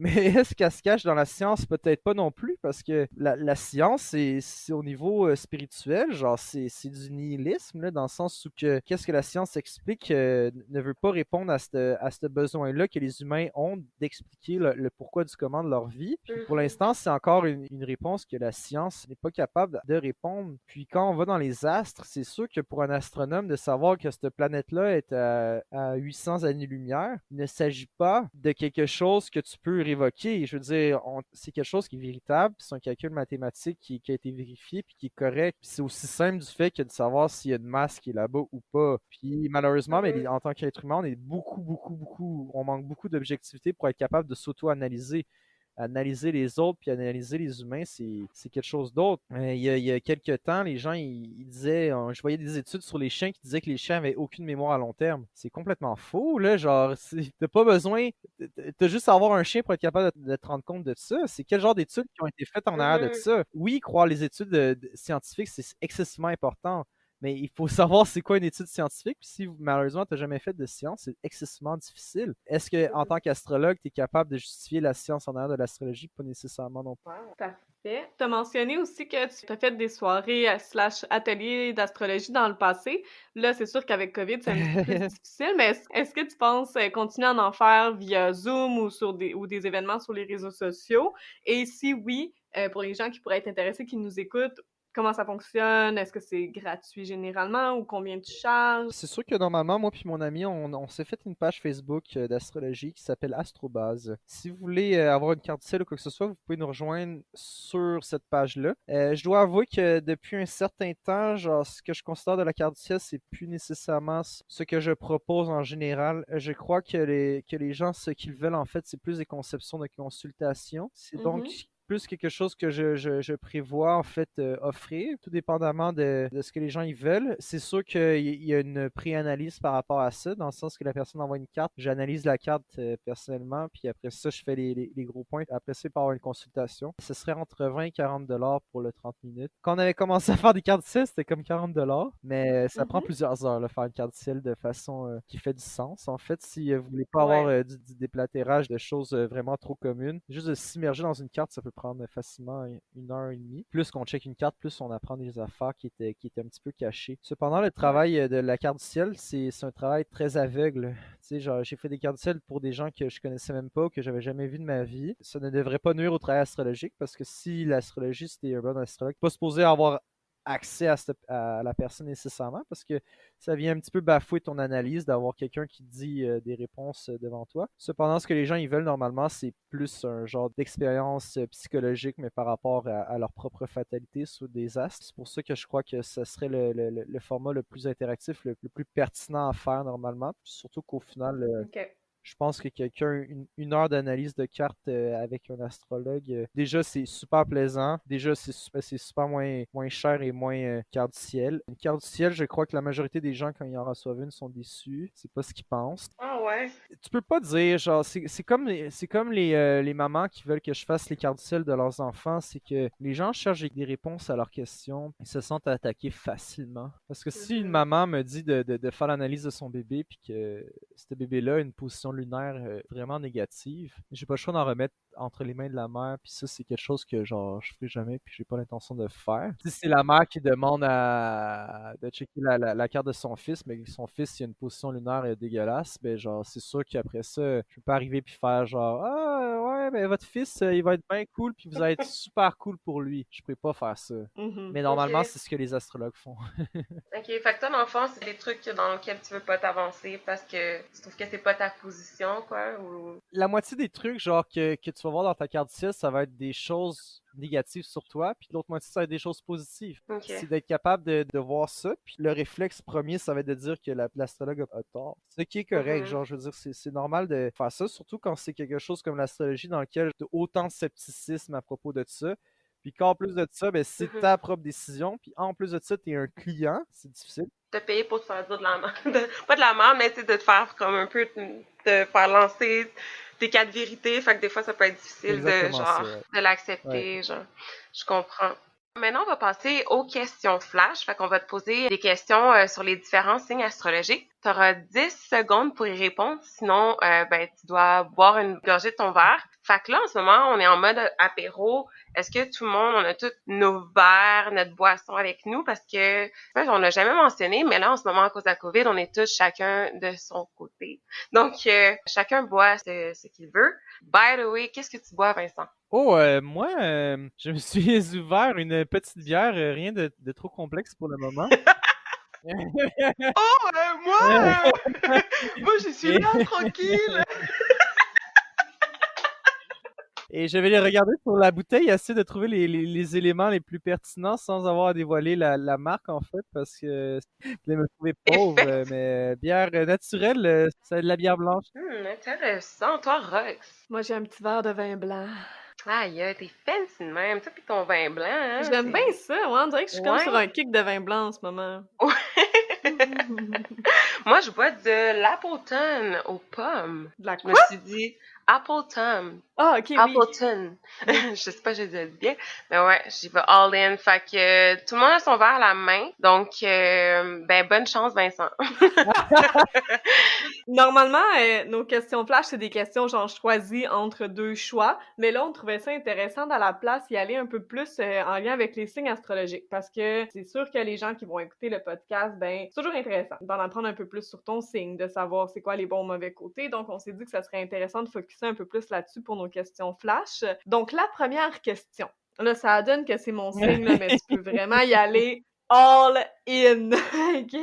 [SPEAKER 3] Mais est-ce qu'elle se cache dans la science? Peut-être pas non plus, parce que la science, c'est au niveau spirituel, genre c'est du nihilisme, là, dans le sens où qu'est-ce que la science explique ne veut pas répondre à ce besoin-là que les humains ont d'expliquer le pourquoi du comment de leur vie. Puis pour l'instant, c'est encore une réponse que la science n'est pas capable de répondre. Puis quand on va dans les astres, c'est sûr que pour un astronome de savoir que cette planète-là est à 800 années-lumière, il ne s'agit pas de quelque chose que tu peux révoquer. Je veux dire, c'est quelque chose qui est véritable, c'est un calcul mathématique qui a été vérifié puis qui est correct. Puis c'est aussi simple du fait que de savoir s'il y a une masse qui est là-bas ou pas. Puis malheureusement, mais en tant qu'être humain, on est on manque beaucoup d'objectivité pour être capable de s'auto-analyser. Analyser les autres puis analyser les humains, c'est quelque chose d'autre. Il y a quelques temps, les gens ils disaient, je voyais des études sur les chiens qui disaient que les chiens avaient aucune mémoire à long terme. C'est complètement faux, là. Genre, t'as pas besoin, t'as juste à avoir un chien pour être capable de te rendre compte de ça. C'est quel genre d'études qui ont été faites en arrière de ça? Oui, croire les études scientifiques, c'est excessivement important. Mais il faut savoir c'est quoi une étude scientifique. Puis si malheureusement tu n'as jamais fait de science, c'est excessivement difficile. Est-ce que en tant qu'astrologue, tu es capable de justifier la science en arrière de l'astrologie? Pas nécessairement non plus.
[SPEAKER 1] Parfait. Tu as mentionné aussi que tu as fait des soirées slash ateliers d'astrologie dans le passé. Là, c'est sûr qu'avec COVID, c'est un petit peu plus difficile, mais est-ce que tu penses continuer à en faire via Zoom ou des événements sur les réseaux sociaux? Et si oui, pour les gens qui pourraient être intéressés, qui nous écoutent, comment ça fonctionne? Est-ce que c'est gratuit généralement ou combien tu charges?
[SPEAKER 3] C'est sûr que normalement, moi puis mon ami, on s'est fait une page Facebook d'astrologie qui s'appelle Astrobase. Si vous voulez avoir une carte du ciel ou quoi que ce soit, vous pouvez nous rejoindre sur cette page-là. Je dois avouer que depuis un certain temps, genre, ce que je considère de la carte du ciel, c'est plus nécessairement ce que je propose en général. Je crois que les gens, ce qu'ils veulent en fait, c'est plus des conceptions de consultation. C'est donc plus quelque chose que je prévois en fait offrir, tout dépendamment de ce que les gens ils veulent. C'est sûr qu'il y a une pré-analyse par rapport à ça, dans le sens que la personne envoie une carte, j'analyse la carte personnellement, puis après ça, je fais les gros points. Après ça, il peut y avoir une consultation. Ce serait entre 20 et 40 $ pour le 30 minutes. Quand on avait commencé à faire des cartes du ciel, c'était comme 40 $, mais ça prend plusieurs heures, là, faire une carte du ciel de façon qui fait du sens. En fait, si vous voulez pas avoir du déplatérage de choses vraiment trop communes, juste de s'immerger dans une carte, ça peut prendre facilement 1 heure et demie. Plus qu'on check une carte, plus on apprend des affaires qui étaient un petit peu cachées. Cependant, le travail de la carte du ciel, c'est un travail très aveugle. Tu sais, genre, j'ai fait des cartes du ciel pour des gens que je connaissais même pas, que j'avais jamais vu de ma vie. Ça ne devrait pas nuire au travail astrologique, parce que si l'astrologie, c'était un bon astrologue, pas supposé avoir accès à la personne nécessairement parce que ça vient un petit peu bafouer ton analyse d'avoir quelqu'un qui dit des réponses devant toi. Cependant, ce que les gens ils veulent normalement, c'est plus un genre d'expérience psychologique, mais par rapport à leur propre fatalité sous des astres. C'est pour ça que je crois que ce serait le format le plus interactif, le plus pertinent à faire normalement. Surtout qu'au final,
[SPEAKER 1] OK.
[SPEAKER 3] je pense que quelqu'un, une heure d'analyse de cartes avec un astrologue, déjà c'est super plaisant. Déjà c'est super moins cher et moins carte du ciel. Une carte du ciel, je crois que la majorité des gens, quand ils en reçoivent une, sont déçus. C'est pas ce qu'ils pensent.
[SPEAKER 2] Ah ouais.
[SPEAKER 3] Tu peux pas dire, genre, c'est comme les mamans qui veulent que je fasse les cartes du ciel de leurs enfants. C'est que les gens cherchent des réponses à leurs questions. Ils se sentent attaqués facilement. Parce que si une maman me dit de faire l'analyse de son bébé puis que ce bébé-là a une position lunaire vraiment négative, j'ai pas le choix d'en remettre entre les mains de la mère, puis ça, c'est quelque chose que, genre, je ferai jamais, puis j'ai pas l'intention de faire. Si c'est la mère qui demande de checker la carte de son fils, mais que son fils, il a une position lunaire dégueulasse, ben, genre, c'est sûr qu'après ça, je peux pas arriver puis faire, genre, ah, ouais, ben, votre fils, il va être bien cool, puis vous allez être super cool pour lui. Je pourrais pas faire ça.
[SPEAKER 1] Mhm.
[SPEAKER 3] Mais normalement,
[SPEAKER 2] Ok.
[SPEAKER 3] c'est ce que les astrologues font.
[SPEAKER 2] Ok, fait que toi, dans le fond, c'est des trucs dans lesquels tu veux pas t'avancer parce que tu trouves que c'est pas ta position, quoi, ou...
[SPEAKER 3] La moitié des trucs genre que tu vas voir dans ta carte 6, ça va être des choses négatives sur toi, puis l'autre moitié, ça va être des choses positives.
[SPEAKER 2] Ok.
[SPEAKER 3] C'est d'être capable de voir ça, puis le réflexe premier, ça va être de dire que l'astrologue a tort. Ce qui est correct,
[SPEAKER 2] Mhm.
[SPEAKER 3] genre, je veux dire, c'est normal de faire ça, surtout quand c'est quelque chose comme l'astrologie dans lequel tu as autant de scepticisme à propos de ça. Puis qu'en plus de ça, ben, c'est
[SPEAKER 2] Mhm.
[SPEAKER 3] ta propre décision, puis en plus de ça, tu es un client, c'est difficile.
[SPEAKER 2] Te payer pour te faire dire de la merde. Pas de la merde, mais c'est de te faire comme un peu, de faire lancer tes quatre vérités. Fait que des fois, ça peut être
[SPEAKER 3] C'est
[SPEAKER 2] difficile de,
[SPEAKER 3] exactement ça,
[SPEAKER 2] genre,
[SPEAKER 3] ouais.
[SPEAKER 2] de l'accepter, genre. Je comprends. Maintenant, on va passer aux questions flash. Fait qu'on va te poser des questions sur les différents signes astrologiques. Tu auras 10 secondes pour y répondre. Sinon, ben, tu dois boire une gorgée de ton verre. Fait que là, en ce moment, on est en mode apéro. Est-ce que tout le monde, on a tous nos verres, notre boisson avec nous? Parce que, en fait, on l'a jamais mentionné, mais là, en ce moment, à cause de la COVID, on est tous chacun de son côté. Donc, chacun boit ce qu'il veut. By the way, qu'est-ce que tu bois, Vincent?
[SPEAKER 3] Oh, moi, je me suis ouvert une petite bière, rien de trop complexe pour le moment.
[SPEAKER 2] Oh, moi, moi, je suis
[SPEAKER 3] Et,
[SPEAKER 2] là, tranquille.
[SPEAKER 3] et je vais les regarder sur la bouteille, essayer de trouver les éléments les plus pertinents sans avoir à dévoiler la marque, en fait, parce que vous allez me trouver pauvre,
[SPEAKER 2] Effect.
[SPEAKER 3] mais bière naturelle, c'est de la bière blanche.
[SPEAKER 2] Intéressant. Toi, Rox.
[SPEAKER 1] Moi, j'ai un petit verre de vin blanc.
[SPEAKER 2] Aïe, t'es fancy de même. Toi, pis ton vin blanc, hein,
[SPEAKER 1] J'aime bien
[SPEAKER 2] c'est...
[SPEAKER 1] ça, ouais, on dirait que je suis comme sur
[SPEAKER 2] Ouais.
[SPEAKER 1] un kick de vin blanc en ce moment.
[SPEAKER 2] Moi, je bois de l'Appleton aux pommes.
[SPEAKER 1] De la
[SPEAKER 2] Je me
[SPEAKER 1] quoi?
[SPEAKER 2] suis dit Appleton.
[SPEAKER 1] Ah, ok, oui.
[SPEAKER 2] Appleton.
[SPEAKER 1] Oui.
[SPEAKER 2] Je sais pas, j'ai dit bien. Mais ouais, j'y vais all in. Fait que tout le monde a son verre à la main. Donc, ben, bonne chance, Vincent.
[SPEAKER 1] Normalement, nos questions flash, c'est des questions genre choisies entre deux choix, mais là, on trouvait ça intéressant dans la place y aller un peu plus en lien avec les signes astrologiques, parce que c'est sûr que les gens qui vont écouter le podcast, ben, c'est toujours intéressant d'en apprendre un peu plus sur ton signe, de savoir c'est quoi les bons mauvais côtés, donc on s'est dit que ça serait intéressant de focusser un peu plus là-dessus pour nos questions flash. Donc, la première question, là, ça donne que c'est mon signe, là, mais tu peux vraiment y aller all in, ok?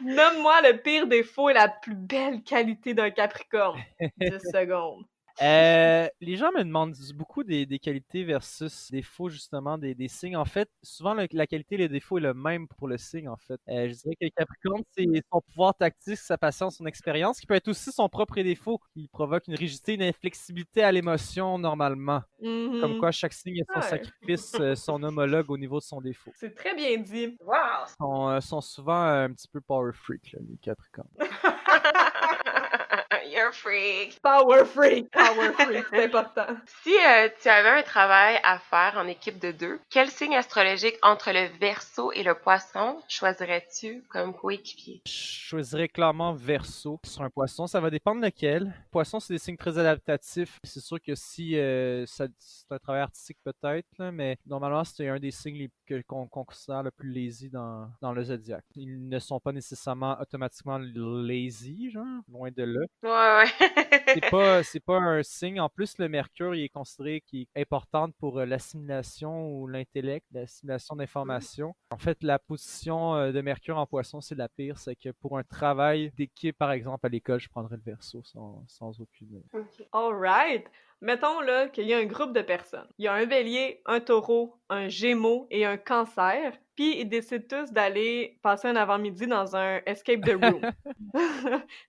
[SPEAKER 1] Nomme-moi le pire défaut et la plus belle qualité d'un Capricorne. 10 secondes.
[SPEAKER 3] Les gens me demandent beaucoup des qualités versus défauts, justement, des signes. En fait, souvent, la qualité et le défaut est le même pour le signe, en fait. Je dirais que le Capricorne, c'est son pouvoir tactique, sa patience, son expérience, qui peut être aussi son propre défaut. Il provoque une rigidité, une inflexibilité à l'émotion, normalement. Comme quoi, chaque signe a son
[SPEAKER 1] Ouais.
[SPEAKER 3] sacrifice, son homologue au niveau de son défaut.
[SPEAKER 1] C'est très bien dit.
[SPEAKER 2] Wow!
[SPEAKER 3] Sont souvent un petit peu power freak, là, les Capricornes.
[SPEAKER 2] You're a freak.
[SPEAKER 1] Power freak, c'est important.
[SPEAKER 2] Si tu avais un travail à faire en équipe de deux, quel signe astrologique entre le Verseau et le Poisson choisirais-tu comme coéquipier?
[SPEAKER 3] Je choisirais clairement Verseau sur un poisson. Ça va dépendre lequel. Poisson, c'est des signes très adaptatifs. C'est sûr que si c'est un travail artistique peut-être, là, mais normalement, c'est un des signes qu'on considère le plus lazy dans le zodiaque. Ils ne sont pas nécessairement automatiquement lazy, genre, loin de là.
[SPEAKER 2] Ouais, ouais.
[SPEAKER 3] C'est pas un signe. En plus, le mercure, il est considéré qui est importante pour l'assimilation ou l'intellect, l'assimilation d'informations. En fait, la position de mercure en poisson, c'est la pire. C'est que pour un travail d'équipe, par exemple, à l'école, je prendrais le Verseau sans aucune...
[SPEAKER 2] Ok.
[SPEAKER 1] Alright! Mettons là qu'il y a un groupe de personnes. Il y a un bélier, un taureau, un gémeaux et un cancer. Puis ils décident tous d'aller passer un avant-midi dans un escape the room.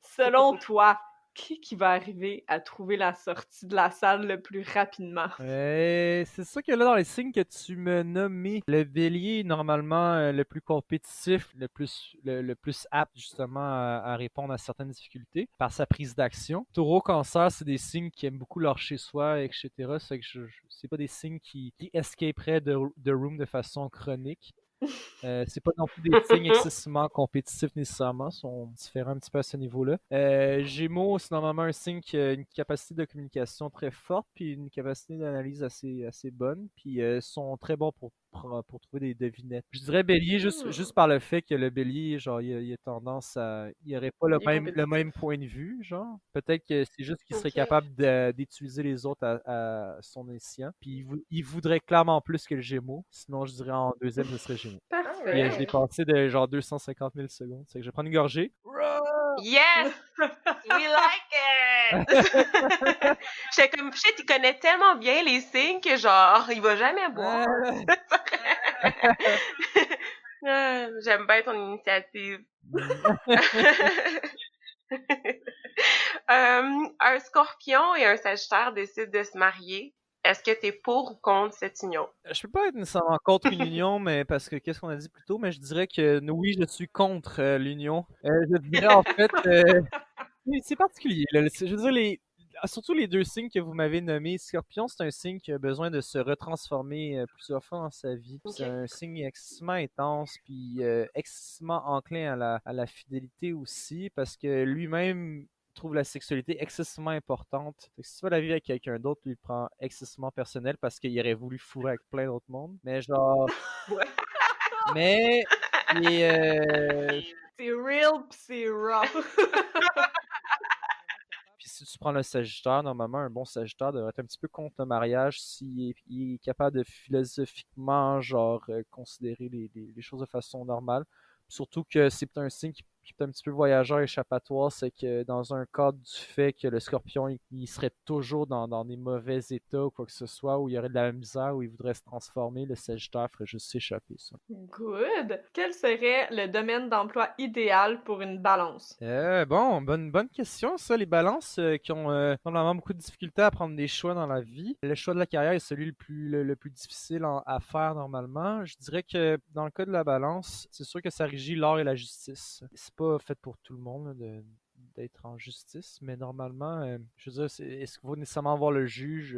[SPEAKER 1] Selon toi, qui va arriver à trouver la sortie de la salle le plus rapidement?
[SPEAKER 3] C'est ça que là, dans les signes que tu me nommais, le bélier est normalement le plus compétitif, le plus apte justement à répondre à certaines difficultés par sa prise d'action. Taureau, cancer, c'est des signes qui aiment beaucoup leur chez-soi, etc. C'est que c'est pas des signes qui escaperaient de room de façon chronique. C'est pas non plus des signes excessivement compétitifs nécessairement, sont différents un petit peu à ce niveau-là. Gémeaux, c'est normalement un signe qui a une capacité de communication très forte, puis une capacité d'analyse assez bonne, puis sont très bons pour trouver des devinettes. Je dirais Bélier juste par le fait que le Bélier, genre, il a tendance à, il aurait pas
[SPEAKER 1] Il est
[SPEAKER 3] le
[SPEAKER 1] compétitif.
[SPEAKER 3] même point de vue, genre. Peut-être que c'est juste qu'il serait
[SPEAKER 2] Ok.
[SPEAKER 3] capable d'utiliser les autres à son escient, puis il voudrait clairement plus que le Gémeaux. Sinon, je dirais en deuxième, ce serait Gémeaux. Puis je l'ai
[SPEAKER 1] Parfait!
[SPEAKER 3] passé de genre 250 000 secondes. C'est que je vais prendre une gorgée.
[SPEAKER 2] Yes! We like it! J'étais comme, shit, il connaît tellement bien les signes que genre, il va jamais boire. J'aime bien ton initiative. Un scorpion et un sagittaire décident de se marier. Est-ce que t'es pour ou contre cette union?
[SPEAKER 3] Je peux pas être nécessairement contre une union, mais parce que qu'est-ce qu'on a dit plus tôt, mais je dirais que oui, je suis contre l'union. Je dirais en fait, c'est particulier. Là. Je veux dire, surtout les deux signes que vous m'avez nommés. Scorpion, c'est un signe qui a besoin de se retransformer plusieurs fois dans sa vie. Puis c'est
[SPEAKER 2] Ok.
[SPEAKER 3] un signe excessivement intense, puis excessivement enclin à la fidélité aussi, parce que lui-même trouve la sexualité excessivement importante. Fait que si tu vas la vivre avec quelqu'un d'autre, lui, il le prend excessivement personnel parce qu'il aurait voulu fourrer avec plein d'autres mondes. Mais genre,
[SPEAKER 2] Ouais.
[SPEAKER 3] mais et,
[SPEAKER 1] C'est real pis c'est raw.
[SPEAKER 3] puis si tu prends le Sagittaire, normalement, un bon Sagittaire devrait être un petit peu contre le mariage s'il est capable de philosophiquement, genre, considérer les choses de façon normale. Surtout que c'est un signe qui est un petit peu voyageur, échappatoire, c'est que dans un cadre du fait que le Scorpion, il serait toujours dans des mauvais états ou quoi que ce soit, où il y aurait de la misère, où il voudrait se transformer, le Sagittaire ferait juste s'échapper, ça.
[SPEAKER 1] Good! Quel serait le domaine d'emploi idéal pour une balance?
[SPEAKER 3] Bon, bonne question, ça. Les balances qui ont normalement beaucoup de difficultés à prendre des choix dans la vie. Le choix de la carrière est celui le plus difficile à faire normalement. Je dirais que dans le cas de la balance, c'est sûr que ça régit l'art et la justice. C'est pas fait pour tout le monde là, d'être en justice, mais normalement, je veux dire, est-ce qu'il faut nécessairement voir le juge?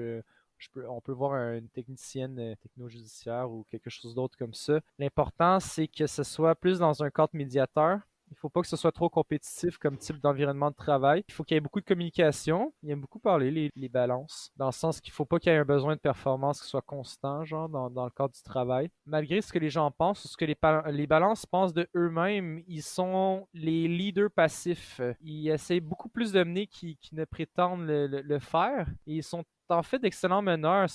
[SPEAKER 3] On peut voir une technicienne techno-judiciaire ou quelque chose d'autre comme ça. L'important, c'est que ce soit plus dans un cadre médiateur. Il faut pas que ce soit trop compétitif comme type d'environnement de travail. Il faut qu'il y ait beaucoup de communication. Il aime beaucoup parler, les balances. Dans le sens qu'il faut pas qu'il y ait un besoin de performance qui soit constant, genre, dans le cadre du travail. Malgré ce que les gens pensent, ou ce que les balances pensent de eux-mêmes, ils sont les leaders passifs. Ils essayent beaucoup plus de mener qu'ils ne prétendent le faire. Et ils sont en fait d'excellents meneurs.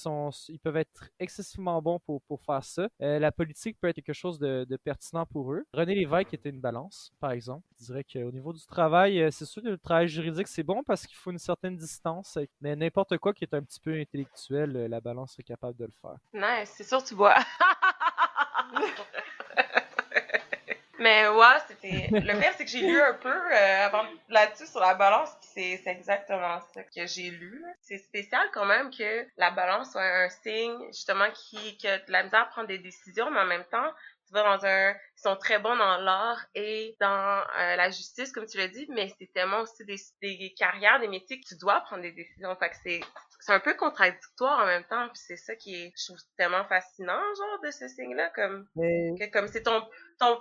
[SPEAKER 3] Ils peuvent être excessivement bons pour faire ça. La politique peut être quelque chose de pertinent pour eux. René Lévesque était une balance, par exemple. Je dirais qu'au niveau du travail, c'est sûr que le travail juridique, c'est bon parce qu'il faut une certaine distance. Mais n'importe quoi qui est un petit peu intellectuel, la balance est capable de le faire.
[SPEAKER 2] Nice, c'est sûr que tu bois. Mais ouais, c'était. Le pire, c'est que j'ai lu un peu avant là-dessus sur la balance, puis c'est exactement ça que j'ai lu. C'est spécial quand même que la balance soit un signe, justement, qui a de la misère à prendre des décisions, mais en même temps, tu vas ils sont très bons dans l'art et dans la justice, comme tu l'as dit, mais c'est tellement aussi des carrières, des métiers que tu dois prendre des décisions. Fait que c'est un peu contradictoire en même temps, puis c'est ça qui est, je trouve, tellement fascinant, genre, de ce signe-là, comme c'est ton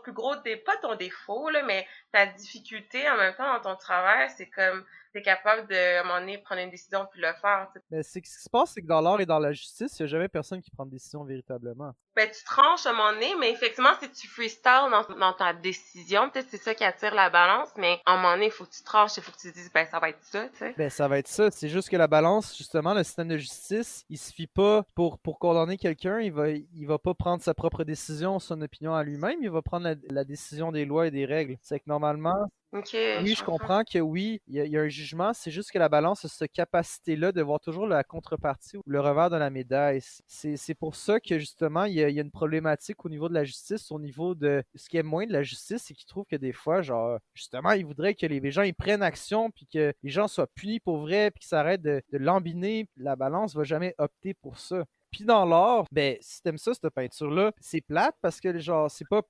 [SPEAKER 2] plus gros pas ton défaut, là, mais ta difficulté en même temps dans ton travail, c'est comme t'es capable de, à un moment donné, prendre une décision puis le faire. T'sais.
[SPEAKER 3] Mais ce qui se passe, c'est que dans l'art et dans la justice, il n'y a jamais personne qui prend de décision véritablement.
[SPEAKER 2] Ben, tu tranches à un moment donné, mais effectivement, si tu freestyle dans ta décision, peut-être c'est ça qui attire la balance, mais à un moment donné, il faut que tu tranches, il faut que tu te dises, ben, ça va être ça, tu sais.
[SPEAKER 3] Ben, ça va être ça. C'est juste que la balance, justement, le système de justice, il se fie pas pour condamner quelqu'un, il va pas prendre sa propre décision, son opinion à lui-même, il va prendre la décision des lois et des règles. C'est que normalement,
[SPEAKER 2] Ok,
[SPEAKER 3] oui,
[SPEAKER 2] je
[SPEAKER 3] je
[SPEAKER 2] comprends.
[SPEAKER 3] comprends que oui, il y a un jugement, c'est juste que la balance a cette capacité-là de voir toujours la contrepartie ou le revers de la médaille. C'est pour ça que justement, il y a une problématique au niveau de la justice, au niveau de ce qui est moins de la justice, c'est qu'ils trouvent que des fois, genre, justement, ils voudraient que les gens ils prennent action, puis que les gens soient punis pour vrai, puis qu'ils s'arrêtent de lambiner. La balance va jamais opter pour ça. Puis dans l'art, ben, si t'aimes ça, cette peinture-là, c'est plate parce que, genre, c'est pas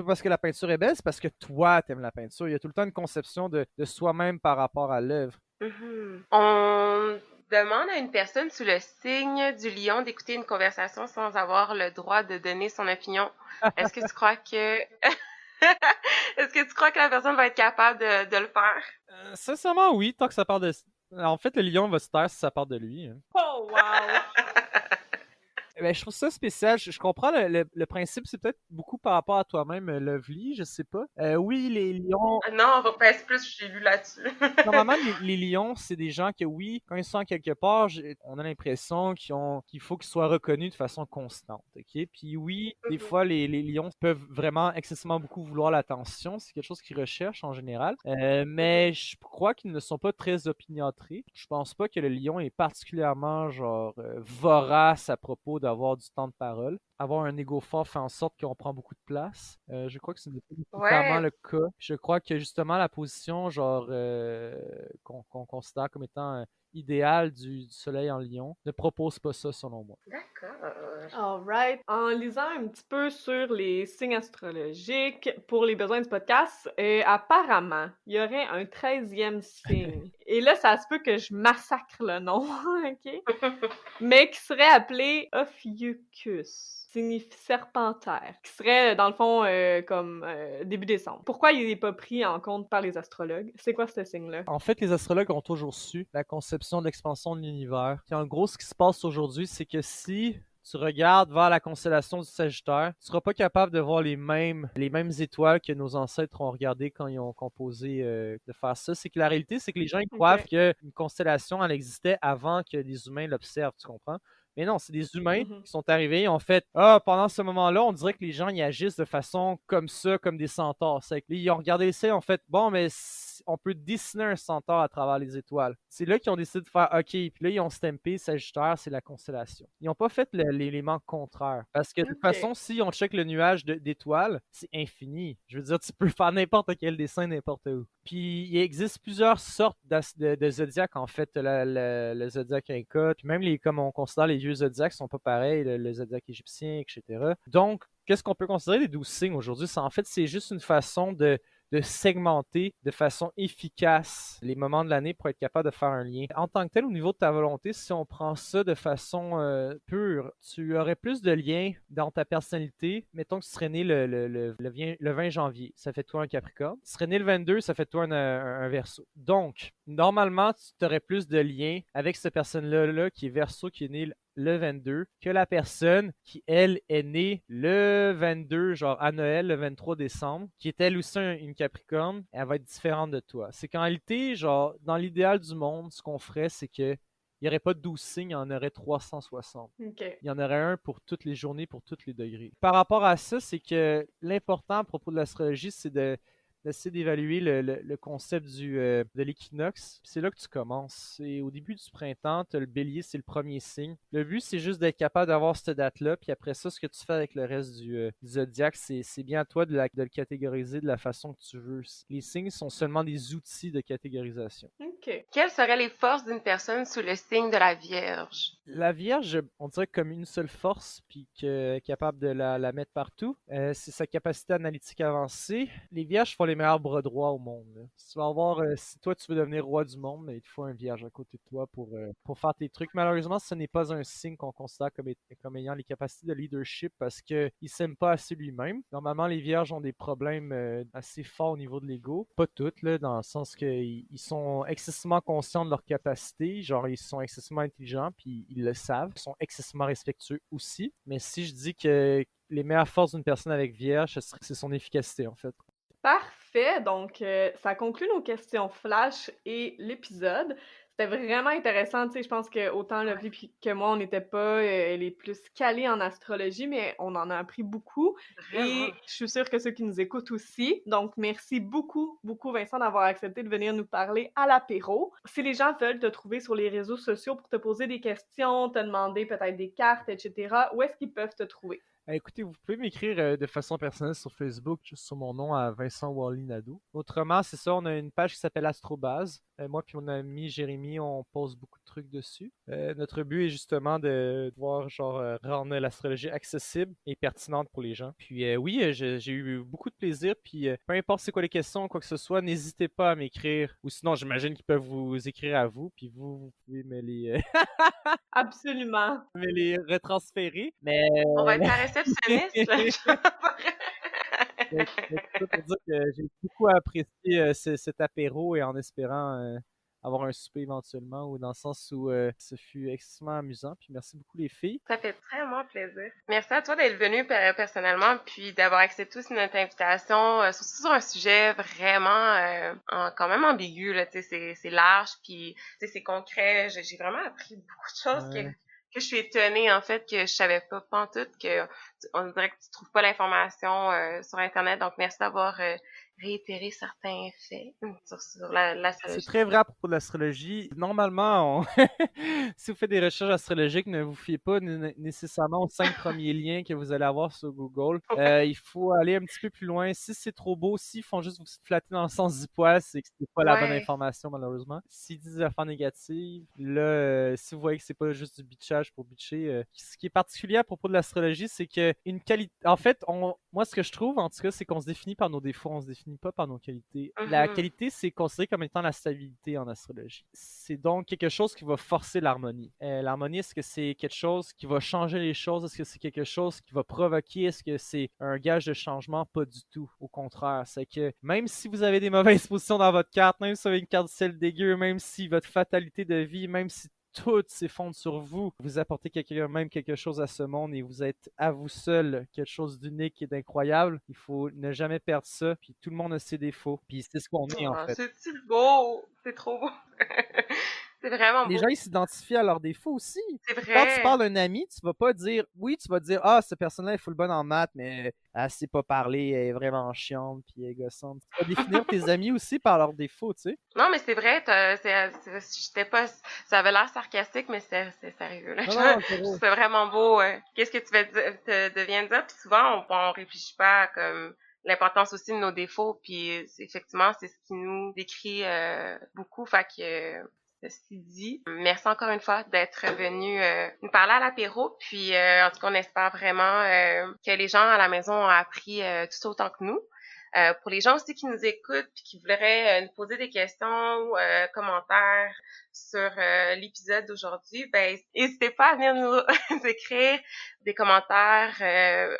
[SPEAKER 3] parce que la peinture est belle, c'est parce que toi, t'aimes la peinture. Il y a tout le temps une conception de soi-même par rapport à l'œuvre.
[SPEAKER 2] On demande à une personne sous le signe du lion d'écouter une conversation sans avoir le droit de donner son opinion. Est-ce que tu crois que... Est-ce que tu crois que la personne va être capable de le faire?
[SPEAKER 3] Sincèrement, oui, tant que ça part de... En fait, le lion va se taire si ça part de lui. Hein.
[SPEAKER 1] Oh, wow!
[SPEAKER 3] Ben, je trouve ça spécial. Je comprends le principe, c'est peut-être beaucoup par rapport à toi-même, Lovely, je sais pas. Oui, les lions,
[SPEAKER 2] Non, ben, c'est plus, j'ai lu là-dessus.
[SPEAKER 3] normalement, les lions, c'est des gens que oui, quand ils sont quelque part, on a l'impression qu'il faut qu'ils soient reconnus de façon constante, ok? Puis oui, des fois, les lions peuvent vraiment excessivement beaucoup vouloir l'attention. C'est quelque chose qu'ils recherchent en général. Mais je crois qu'ils ne sont pas très opiniâtrés. Je pense pas que le lion est particulièrement, genre, vorace à propos d'avoir du temps de parole. Avoir un ego fort fait en sorte qu'on prend beaucoup de place. Je crois que ce n'est pas nécessairement
[SPEAKER 2] Ouais.
[SPEAKER 3] le cas. Je crois que justement la position genre qu'on considère comme étant idéale du soleil en lion ne propose pas ça selon moi.
[SPEAKER 2] D'accord.
[SPEAKER 1] Alright. En lisant un petit peu sur les signes astrologiques pour les besoins du podcast, apparemment, il y aurait un 13e signe. Et là, ça se peut que je massacre le nom, ok? Mais qui serait appelé Ophiuchus. Signifie serpentaire, qui serait dans le fond comme début décembre. Pourquoi il n'est pas pris en compte par les astrologues? C'est quoi ce signe-là?
[SPEAKER 3] En fait, les astrologues ont toujours su la conception de l'expansion de l'univers. Puis en gros, ce qui se passe aujourd'hui, c'est que si tu regardes vers la constellation du Sagittaire, tu seras pas capable de voir les mêmes étoiles que nos ancêtres ont regardées quand ils ont composé de faire ça. C'est que la réalité, c'est que les gens ils croient
[SPEAKER 1] Ok.
[SPEAKER 3] qu'une constellation, elle existait avant que les humains l'observent, tu comprends? Mais non, c'est des humains
[SPEAKER 1] Mhm.
[SPEAKER 3] qui sont arrivés et ont fait Ah, pendant ce moment-là, on dirait que les gens y agissent de façon comme ça, comme des centaures. C'est que ils ont regardé le ciel et ont fait Bon, mais on peut dessiner un centaure à travers les étoiles. C'est là qu'ils ont décidé de faire OK. Puis là, ils ont stampé Sagittaire, c'est la constellation. Ils n'ont pas fait l'élément contraire. Parce que de toute
[SPEAKER 1] Ok.
[SPEAKER 3] façon, si on check le nuage d'étoiles, c'est infini. Je veux dire, tu peux faire n'importe quel dessin n'importe où. Puis il existe plusieurs sortes de zodiaques, en fait. Le zodiaque inca, puis même comme on considère les vieux zodiaques sont pas pareils, le zodiaque égyptien, etc. Donc, qu'est-ce qu'on peut considérer les 12 signes aujourd'hui? En fait, c'est juste une façon de segmenter de façon efficace les moments de l'année pour être capable de faire un lien. En tant que tel, au niveau de ta volonté, si on prend ça de façon pure, tu aurais plus de liens dans ta personnalité. Mettons que tu serais né le 20 janvier, ça fait de toi un Capricorne. Tu serais né le 22, ça fait de toi un Verseau. Donc, normalement, tu aurais plus de liens avec cette personne-là qui est Verseau, qui est né le 22, que la personne qui, elle, est née le 22, genre à Noël, le 23 décembre, qui est elle aussi une Capricorne, elle va être différente de toi. C'est qu'en réalité, genre, dans l'idéal du monde, ce qu'on ferait, c'est que il n'y aurait pas de 12 signes, il y en aurait 360.
[SPEAKER 1] Ok.
[SPEAKER 3] Il y en aurait un pour toutes les journées, pour tous les degrés. Par rapport à ça, c'est que l'important à propos de l'astrologie, c'est d'essayer d'évaluer le concept de l'équinoxe. C'est là que tu commences. C'est au début du printemps, tu as le bélier, c'est le premier signe. Le but, c'est juste d'être capable d'avoir cette date-là. Puis après ça, ce que tu fais avec le reste du zodiaque, c'est bien à toi de le catégoriser de la façon que tu veux. Les signes sont seulement des outils de catégorisation.
[SPEAKER 1] Ok.
[SPEAKER 2] Quelles seraient les forces d'une personne sous le signe de la Vierge?
[SPEAKER 3] La Vierge, on dirait comme une seule force, puis capable de la mettre partout. C'est sa capacité analytique avancée. Les Vierges font les meilleurs bras droits au monde, là. Si tu vas avoir, si toi tu veux devenir roi du monde, mais il te faut un vierge à côté de toi pour faire tes trucs. Malheureusement, ce n'est pas un signe qu'on considère comme ayant les capacités de leadership parce qu'il ne s'aime pas assez lui-même. Normalement, les vierges ont des problèmes assez forts au niveau de l'ego. Pas toutes, là, dans le sens qu'ils sont excessivement conscients de leurs capacités, genre ils sont excessivement intelligents, puis ils le savent. Ils sont excessivement respectueux aussi. Mais si je dis que les meilleures forces d'une personne avec vierge, c'est son efficacité, en fait.
[SPEAKER 1] Parfait, donc ça conclut nos questions flash et l'épisode. C'était vraiment intéressant, tu sais, je pense que autant Lovely que moi, on n'était pas les plus calés en astrologie, mais on en a appris beaucoup.
[SPEAKER 2] Vraiment.
[SPEAKER 1] Et je suis sûre que ceux qui nous écoutent aussi. Donc, merci beaucoup, beaucoup, Vincent, d'avoir accepté de venir nous parler à l'apéro. Si les gens veulent te trouver sur les réseaux sociaux pour te poser des questions, te demander peut-être des cartes, etc., où est-ce qu'ils peuvent te trouver?
[SPEAKER 3] Écoutez, vous pouvez m'écrire de façon personnelle sur Facebook, juste sur mon nom à Vincent Wally Nadeau. Autrement, c'est ça, on a une page qui s'appelle Astrobase. Moi puis mon ami Jérémy, on pose beaucoup de trucs dessus. Notre but est justement de pouvoir rendre l'astrologie accessible et pertinente pour les gens. Puis oui, j'ai eu beaucoup de plaisir. Puis peu importe c'est quoi les questions, quoi que ce soit, n'hésitez pas à m'écrire. Ou sinon, j'imagine qu'ils peuvent vous écrire à vous. Puis vous pouvez me les
[SPEAKER 1] Absolument.
[SPEAKER 3] me les retransférer. Mais
[SPEAKER 2] On va être ta réceptionniste, là.
[SPEAKER 3] tout ça pour dire que j'ai beaucoup apprécié cet apéro et en espérant avoir un souper éventuellement ou dans le sens où ce fut extrêmement amusant. Puis merci beaucoup les filles.
[SPEAKER 2] Ça fait vraiment plaisir. Merci à toi d'être venu personnellement, puis d'avoir accepté aussi notre invitation, surtout sur un sujet vraiment quand même ambigu, là, tu sais, c'est large, puis tu sais, c'est concret. J'ai vraiment appris beaucoup de choses que je suis étonnée, en fait, que je savais pas pantoute, on dirait que tu trouves pas l'information sur Internet, donc merci d'avoir réitéré certains faits sur l'astrologie.
[SPEAKER 3] C'est très vrai à propos de l'astrologie. Normalement, si vous faites des recherches astrologiques, ne vous fiez pas nécessairement aux 5 premiers liens que vous allez avoir sur Google. Il faut aller un petit peu plus loin. Si c'est trop beau, s'ils font juste vous flatter dans le sens du poil, c'est que c'est pas la bonne information, malheureusement. S'ils disent des affaires négatives, là, si vous voyez que c'est pas juste du bitchage pour bitcher, ce qui est particulier à propos de l'astrologie, c'est que une qualité... En fait, moi, ce que je trouve, en tout cas, c'est qu'on se définit par nos défauts, on se définit pas par nos qualités. La qualité, c'est considéré comme étant la stabilité en astrologie. C'est donc quelque chose qui va forcer l'harmonie. L'harmonie, est-ce que c'est quelque chose qui va changer les choses? Est-ce que c'est quelque chose qui va provoquer? Est-ce que c'est un gage de changement? Pas du tout. Au contraire, c'est que même si vous avez des mauvaises positions dans votre carte, même si vous avez une carte du ciel dégueu, même si votre fatalité de vie, même si tout s'effondre sur vous. Vous apportez même quelque chose à ce monde et vous êtes à vous seul quelque chose d'unique et d'incroyable. Il faut ne jamais perdre ça. Puis tout le monde a ses défauts. Puis c'est ce qu'on est en fait.
[SPEAKER 2] C'est beau! C'est trop beau! C'est vraiment beau.
[SPEAKER 3] Les gens, ils s'identifient à leurs défauts aussi.
[SPEAKER 2] C'est vrai.
[SPEAKER 3] Quand tu parles d'un ami, tu vas pas dire... Oui, tu vas dire, ah, cette personne-là est full bonne en maths, mais elle sait pas parler, elle est vraiment chiante, puis égossante. Tu vas définir tes amis aussi par leurs défauts, tu sais.
[SPEAKER 2] Non, mais c'est vrai, j'étais pas... Ça avait l'air sarcastique, mais c'est sérieux, là. C'est vraiment beau. Qu'est-ce que tu viens de dire? Puis souvent, on réfléchit pas à, comme... l'importance aussi de nos défauts, puis effectivement, c'est ce qui nous décrit beaucoup, fait que... Ceci dit, merci encore une fois d'être venu nous parler à l'apéro. Puis, en tout cas, on espère vraiment que les gens à la maison ont appris tout autant que nous. Pour les gens aussi qui nous écoutent puis qui voudraient nous poser des questions ou commentaires sur l'épisode d'aujourd'hui, ben n'hésitez pas à venir nous écrire des commentaires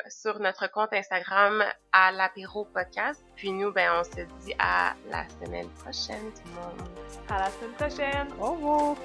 [SPEAKER 2] sur notre compte Instagram à l'apéro podcast. Puis nous, ben on se dit à la semaine prochaine, tout le monde.
[SPEAKER 1] À la semaine prochaine.
[SPEAKER 3] Au revoir.